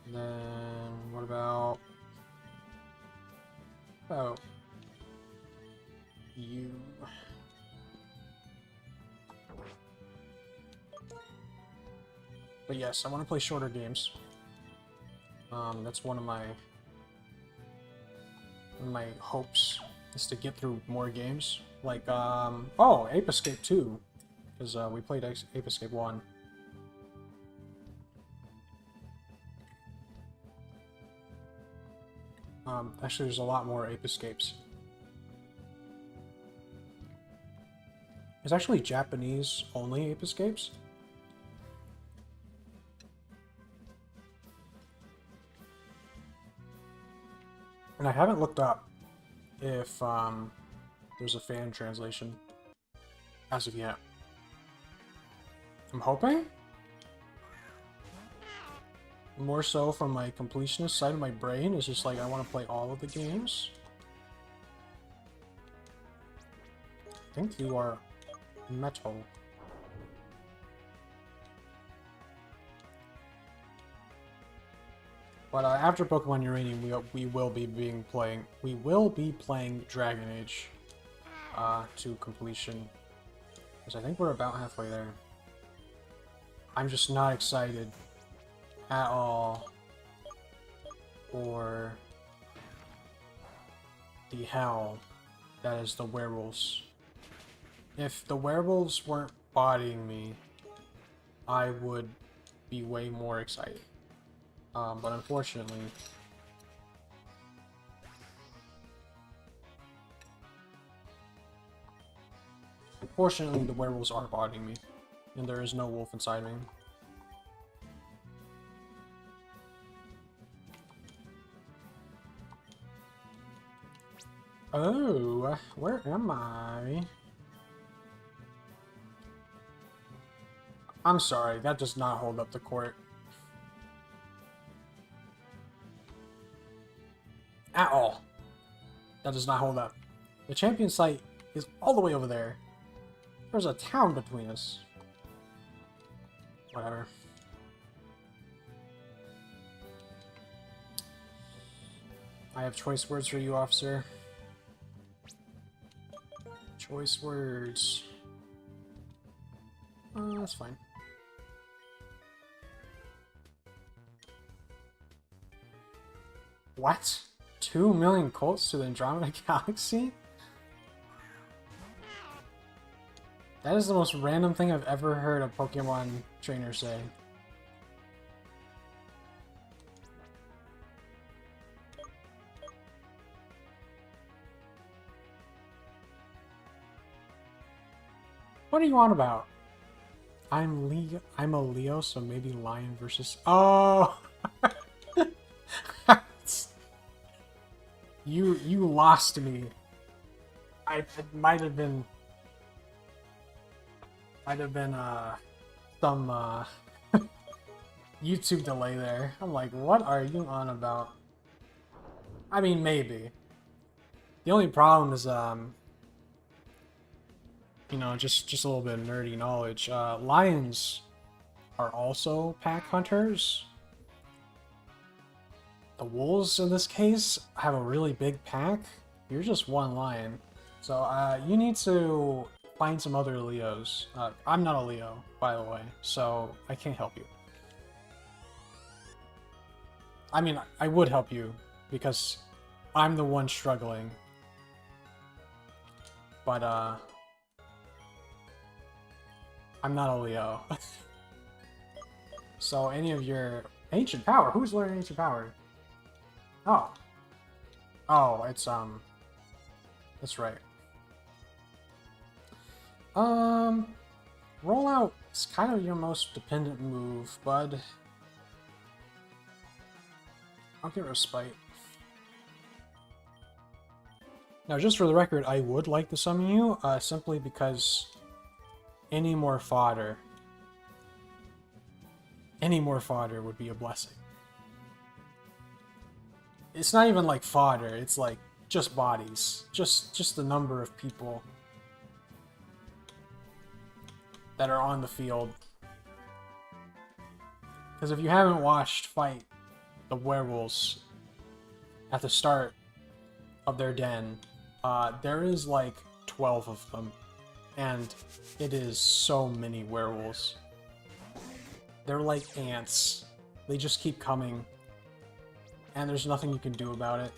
And then what about... Oh. You... But yes, I want to play shorter games. That's one of my hopes, is to get through more games. Like, oh, Ape Escape 2. Because, we played Ape Escape 1. Actually, there's a lot more Ape Escapes. There's actually Japanese-only Ape Escapes. And I haven't looked up if, there's a fan translation as of yet. I'm hoping? More so from my completionist side of my brain, is just like, I want to play all of the games. I think you are metal. But after Pokemon Uranium, we will be playing Dragon Age to completion, because I think we're about halfway there. I'm just not excited at all for the hell that is the werewolves. If the werewolves weren't bodying me, I would be way more excited. But unfortunately, the werewolves are bodying me, and there is no wolf inside me. Oh, where am I? I'm sorry, that does not hold up the court. At all. That does not hold up. The champion site is all the way over there. There's a town between us. Whatever. I have choice words for you, officer. Choice words. That's fine. What? 2 million colts to the Andromeda Galaxy? That is the most random thing I've ever heard a Pokemon trainer say. What are you on about? I'm a Leo, so maybe Lion versus... Oh! You lost me. It might have been some YouTube delay there. I'm like, what are you on about? I mean, maybe. The only problem is, you know, just a little bit of nerdy knowledge. Lions are also pack hunters. The wolves, in this case, have a really big pack, You're just one line. So, you need to find some other Leos. I'm not a Leo, by the way, so I can't help you. I mean, I would help you, because I'm the one struggling. But, I'm not a Leo. So, any of your... Ancient Power? Who's learning Ancient Power? Oh. Oh, it's, that's right. Rollout is kind of your most dependent move, bud. I'll give Respite. Now, just for the record, I would like to summon you, simply because any more fodder would be a blessing. It's not even like fodder, it's like just bodies. Just the number of people that are on the field. Because if you haven't watched Fight the werewolves at the start of their den, there is like 12 of them. And it is so many werewolves. They're like ants. They just keep coming. And there's nothing you can do about it.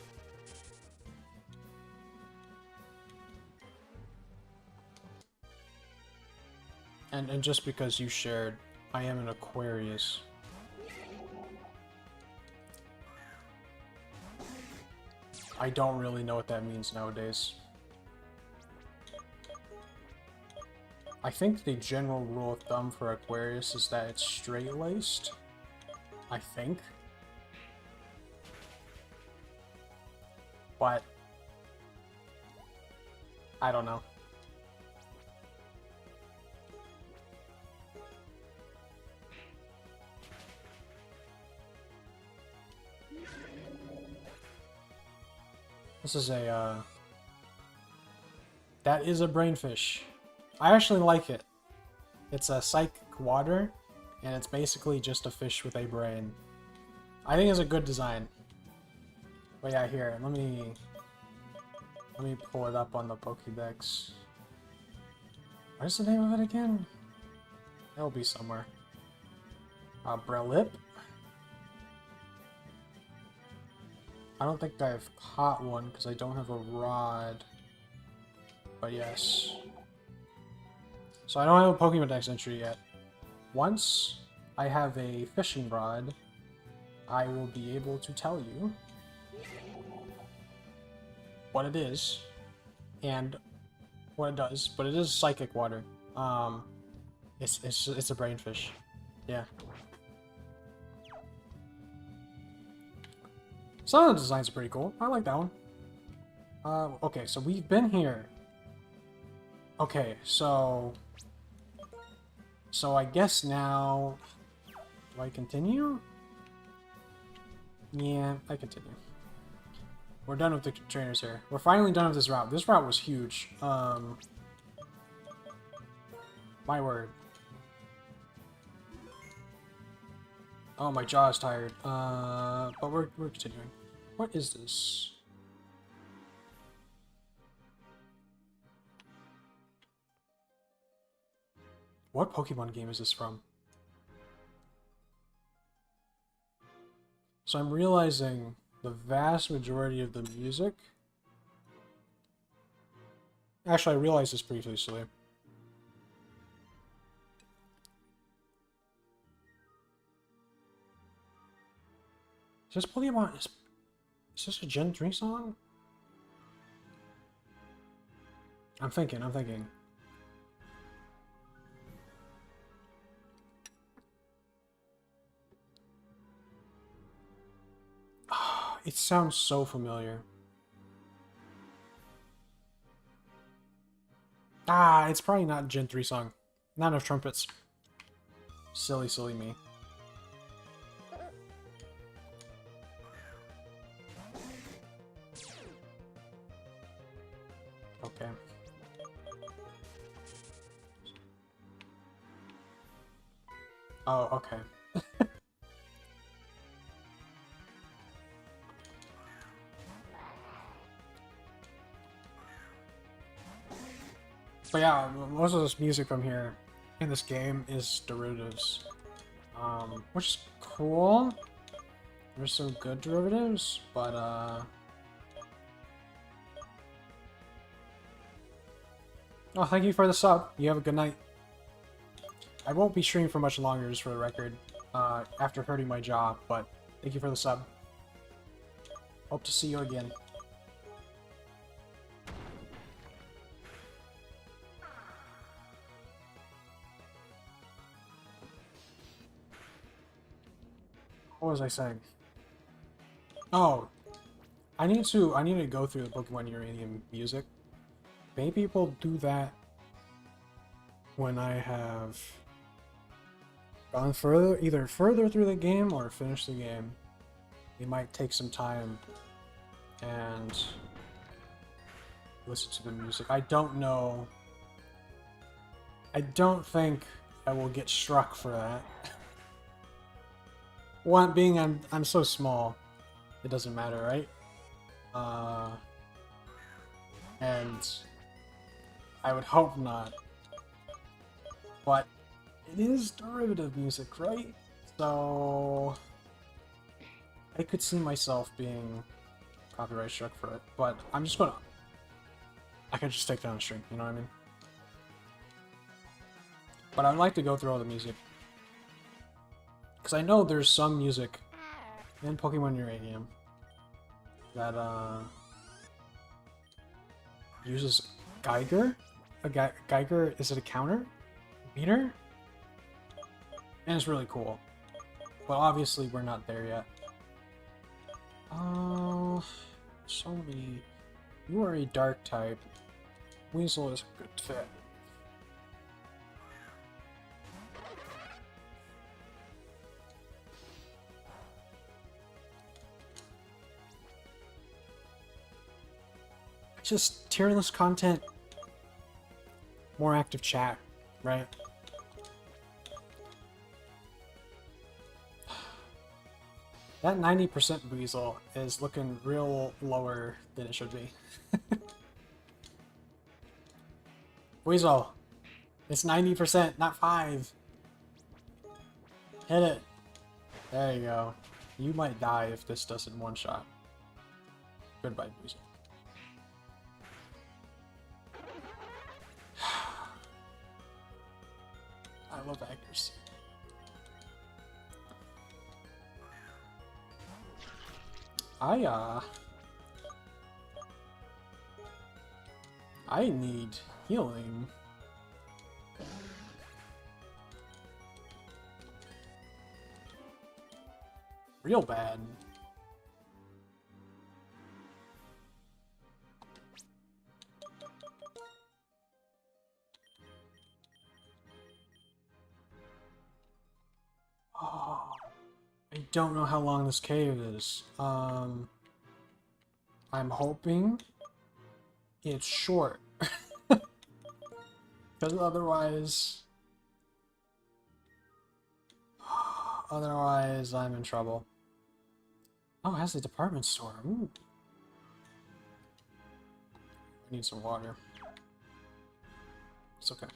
And just because you shared, I am an Aquarius. I don't really know what that means nowadays. I think the general rule of thumb for Aquarius is that it's straight-laced. I think. But I don't know. This is a, that is a brainfish. I actually like it. It's a psychic water, and it's basically just a fish with a brain. I think it's a good design. But yeah, here, let me pull it up on the Pokédex. What is the name of it again? It'll be somewhere. Brelip? I don't think I've caught one because I don't have a rod. But yes. So I don't have a Pokemon Dex entry yet. Once I have a fishing rod, I will be able to tell you what it is and what it does. But it is psychic water. It's a brainfish. Yeah. Some of the designs are pretty cool. I like that one. Okay, so we've been here. Okay, so I guess now... Do I continue? Yeah, I continue. We're done with the trainers here. We're finally done with this route. This route was huge. My word. Oh, my jaw is tired. But we're continuing. What is this? What Pokemon game is this from? So I'm realizing the vast majority of the music... Actually, I realized this previously. Is this Pokemon... Is this a Gen 3 song? I'm thinking. It sounds so familiar. Ah, it's probably not Gen 3 song. Not enough trumpets. Silly me. Okay. Oh, okay. But yeah, most of this music from here in this game is derivatives, which is cool. There's some good derivatives, but oh, thank you for the sub. You have a good night. I won't be streaming for much longer, just for the record, after hurting my jaw, but thank you for the sub. Hope to see you again. What was I saying? Oh, I need to go through the Pokemon Uranium music. Maybe people do that when I have gone further, either further through the game or finished the game. It might take some time and listen to the music. I don't know. I don't think I will get struck for that. One being I'm so small, it doesn't matter, right? And I would hope not. But it is derivative music, right? So I could see myself being copyright struck for it, but I'm just gonna... I could just take down the stream, you know what I mean? But I'd like to go through all the music. Because I know there's some music in Pokemon Uranium that uses Geiger? Geiger, is it a counter? Meter? And it's really cool. But obviously we're not there yet. Oh, so many. You are a dark type. Weasel is a good fit. Just tier list content, more active chat, right? That 90% Weasel is looking real lower than it should be. Weasel, it's 90%, not 5. Hit it. There you go. You might die if this doesn't one-shot. Goodbye, Weasel. I love accuracy. I need healing. Real bad. Oh, I don't know how long this cave is. I'm hoping it's short. Because otherwise I'm in trouble. Oh, it has a department store. Ooh. I need some water. It's okay.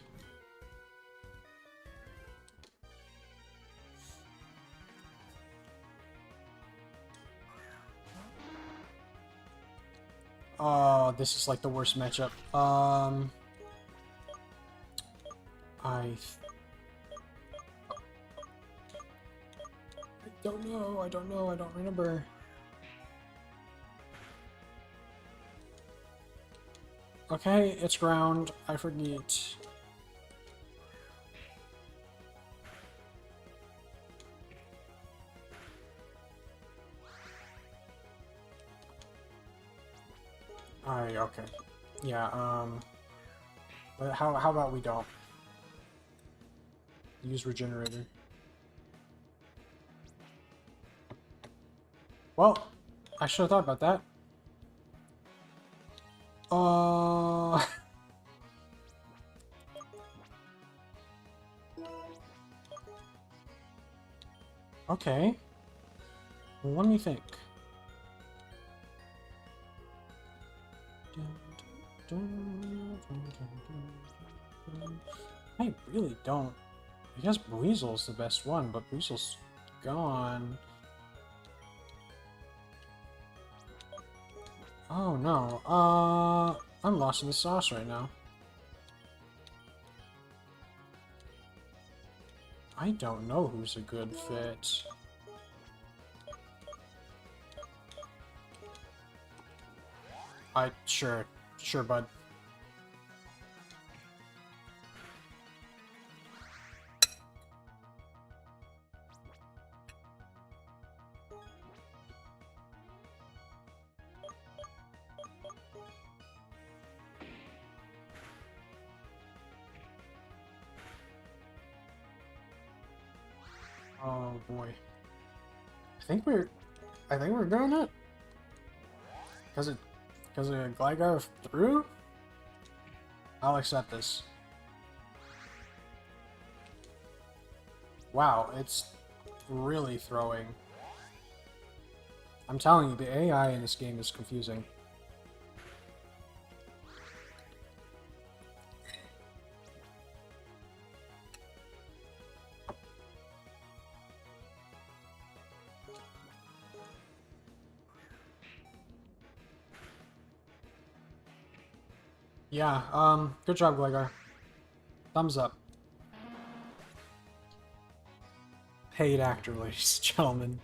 Oh, this is like the worst matchup. I don't know, I don't remember. Okay, it's ground, I forget. Okay. Yeah, but how about we don't? Use regenerator. Well, I should have thought about that. Okay. Well, let me think. I really don't. I guess Weasel's the best one, but Weasel's gone. Oh no. I'm lost in the sauce right now. I don't know who's a good fit. Sure, bud. Oh boy. I think we're doing it. Because of Gligar through? I'll accept this. Wow, it's really throwing. I'm telling you, the AI in this game is confusing. Yeah, good job, Gligar. Thumbs up. Paid actor, ladies and gentlemen.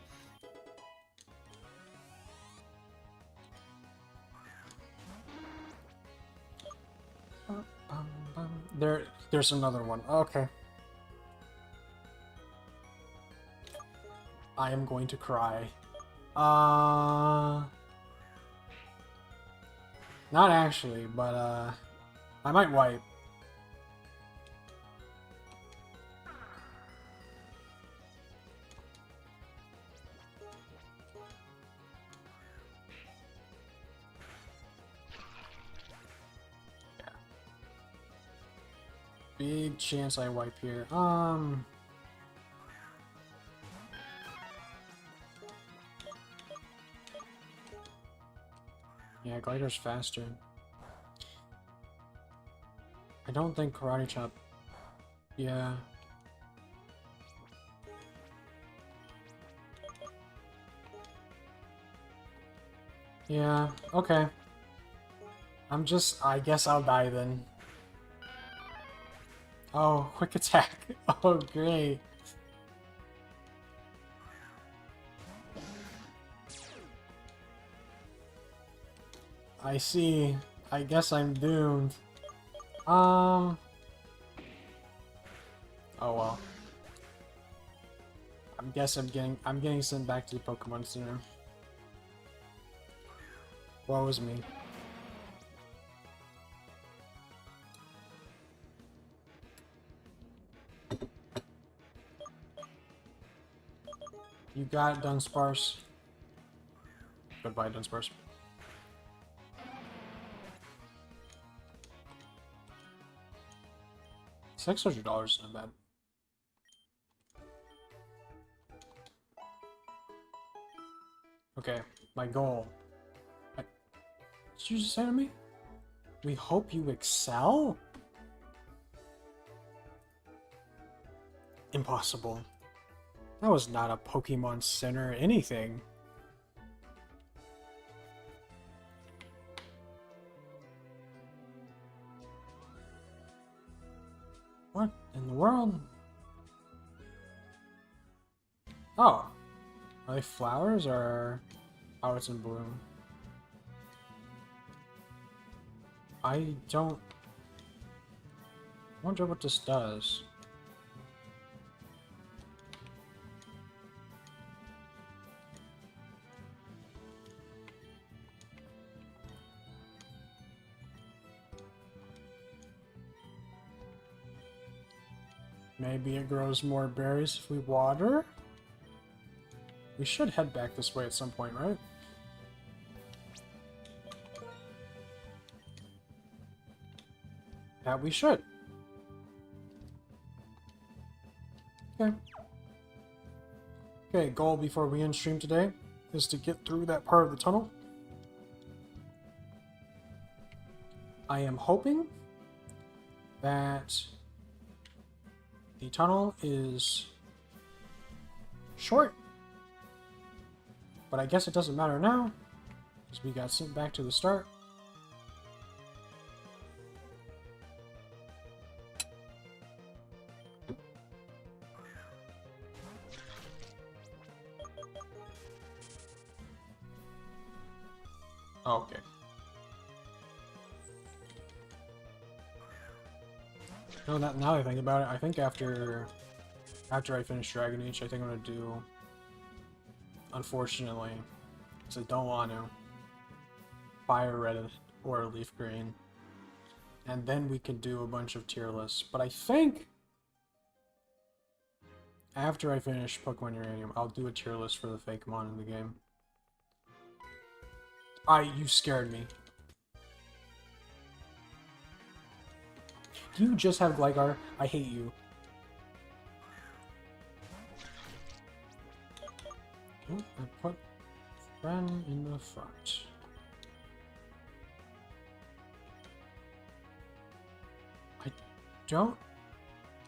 There's another one. Okay. I am going to cry. Not actually, but, I might wipe. Yeah. Big chance I wipe here. Yeah, Glider's faster. I don't think Karate Chop... Yeah. Yeah, okay. I guess I'll die then. Oh, quick attack. Oh, great. I see. I guess I'm doomed. Oh well. I'm getting sent back to the Pokemon Center. Woe is me. You got it, Dunsparce. Goodbye, Dunsparce. $600 isn't bad. Okay, my goal. Did you just say to me? We hope you excel? Impossible. That was not a Pokemon Center anything. What in the world? Oh. Are they flowers or... Oh, it's in bloom. I don't... wonder what this does. Maybe it grows more berries if we water? We should head back this way at some point, right? Yeah, we should. Okay. Okay, goal before we end stream today is to get through that part of the tunnel. I am hoping that the tunnel is short. But I guess it doesn't matter now, because we got sent back to the start. Okay. No, now that I think about it, I think after I finish Dragon Age, I think I'm gonna do, unfortunately, because I don't want to, Fire Red or Leaf Green, and then we can do a bunch of tier lists. But I think after I finish Pokemon Uranium, I'll do a tier list for the Fakemon in the game. You scared me. Do you just have Gligar? I hate you. Oh, I put Ren in the front. I don't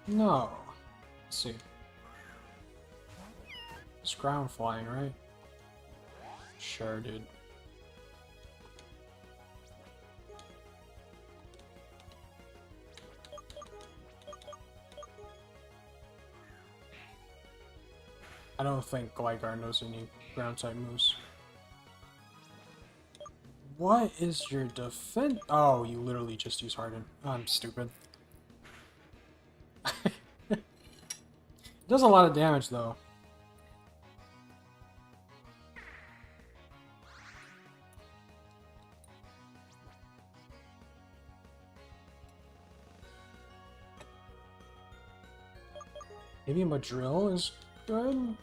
know. Let's see. It's ground flying, right? Sure, dude. I don't think Gligar knows any ground type moves. What is your defense? Oh, you literally just use Harden. I'm stupid. It does a lot of damage though. Maybe Madrill is good?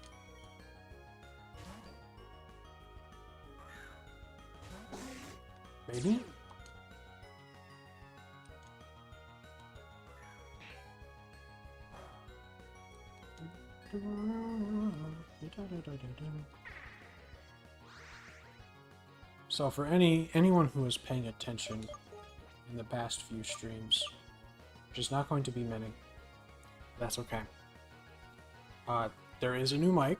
Maybe? So for anyone who is paying attention in the past few streams, which is not going to be many, that's okay. There is a new mic.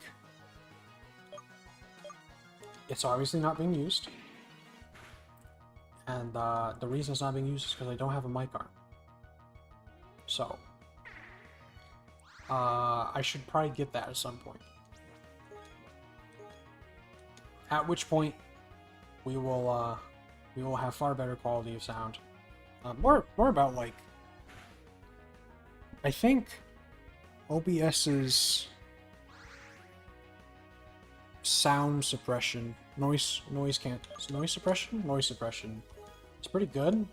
It's obviously not being used. And the reason it's not being used is because I don't have a mic arm. So, I should probably get that at some point. At which point, we will have far better quality of sound. More about, like, I think OBS's sound suppression, noise suppression. It's pretty good.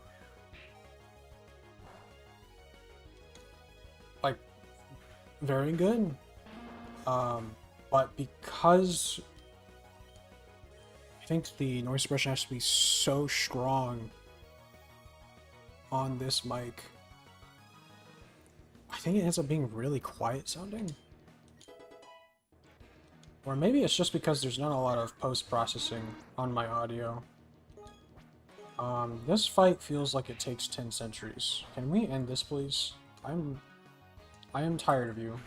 Like, very good. But because I think the noise suppression has to be so strong on this mic, I think it ends up being really quiet sounding. Or maybe it's just because there's not a lot of post-processing on my audio. This fight feels like it takes 10 centuries. Can we end this, please? I am tired of you.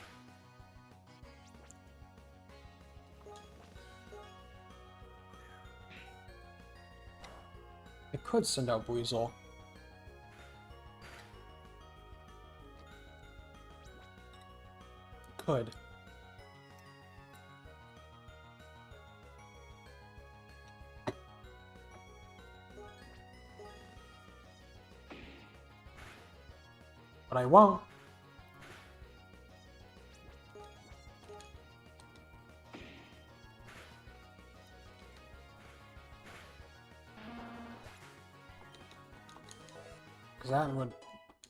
I could send out Buizel. Could. But I won't. Because that would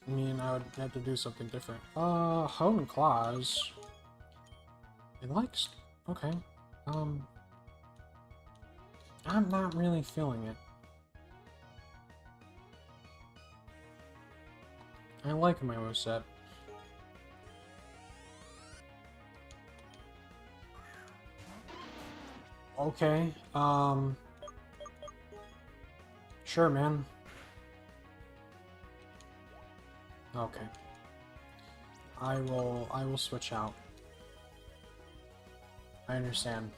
mean I would have to do something different. Hone Claws. It likes... Okay. I'm not really feeling it. I like my moveset. Okay, sure, man. Oh, Okay. I will switch out. I understand.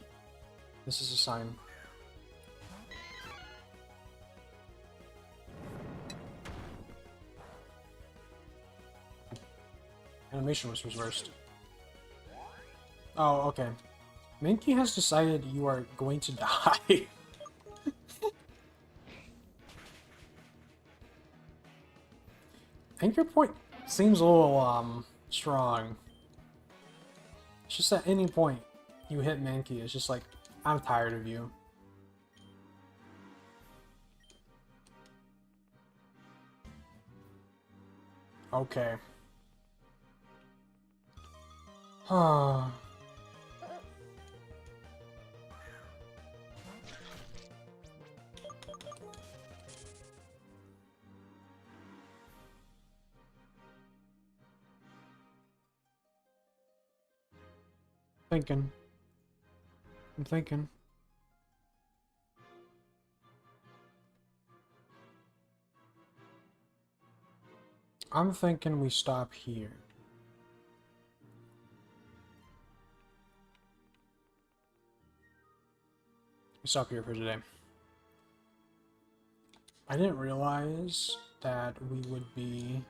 This is a sign. Animation was reversed. Oh, okay. Minky has decided you are going to die. Anchor point seems a little, strong. It's just at any point you hit Mankey, it's just like, I'm tired of you. Okay. Thinking. I'm thinking. I'm thinking we stop here. We stop here for today. I didn't realize that we would be...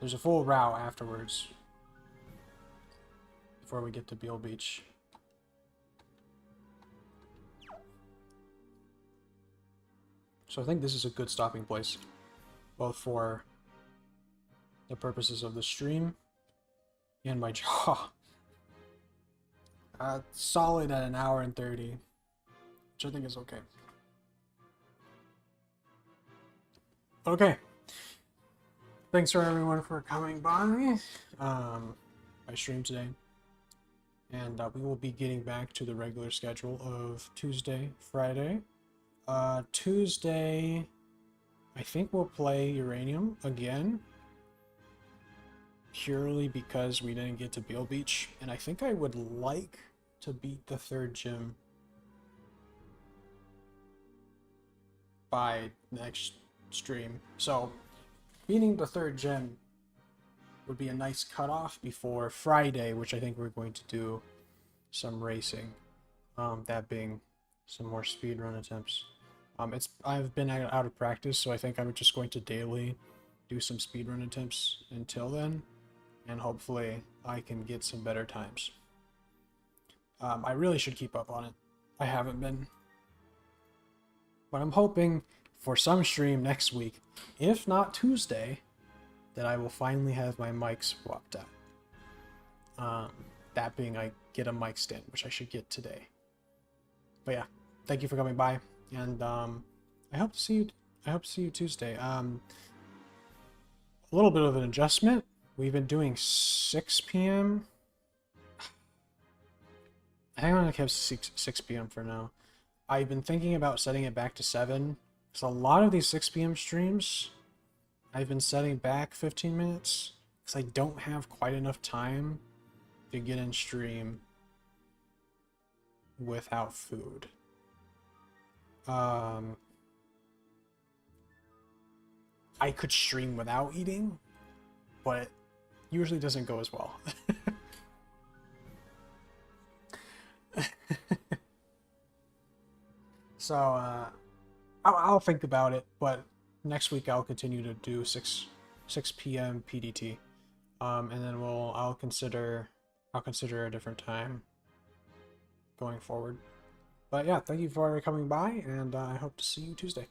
There's a full route afterwards. Before we get to Bealbeach. So I think this is a good stopping place. Both for the purposes of the stream and my jaw. Solid at 1 hour and 30. Which I think is okay. Okay. Thanks for everyone for coming by my stream today. And we will be getting back to the regular schedule of Tuesday, Friday. Tuesday, I think we'll play Uranium again. Purely because we didn't get to Bealbeach. And I think I would like to beat the 3rd gym by next stream. So, beating the 3rd gym would be a nice cutoff before Friday, which I think we're going to do some racing. That being some more speedrun attempts. I've been out of practice, so I think I'm just going to daily do some speedrun attempts until then, and hopefully I can get some better times. I really should keep up on it. I haven't been. But I'm hoping for some stream next week, if not Tuesday, that I will finally have my mic swapped out. That being, I get a mic stand, which I should get today. But yeah, thank you for coming by, and I hope to see you. I hope to see you Tuesday. A little bit of an adjustment. We've been doing 6 p.m. I think I'm gonna have 6 p.m. for now. I've been thinking about setting it back to 7. So a lot of these 6 p.m. streams, I've been setting back 15 minutes because I don't have quite enough time to get in stream without food. I could stream without eating, but it usually doesn't go as well. So I'll think about it, but next week I'll continue to do 6 p.m. PDT, and then I'll consider a different time going forward. But yeah, thank you for coming by, and I hope to see you Tuesday.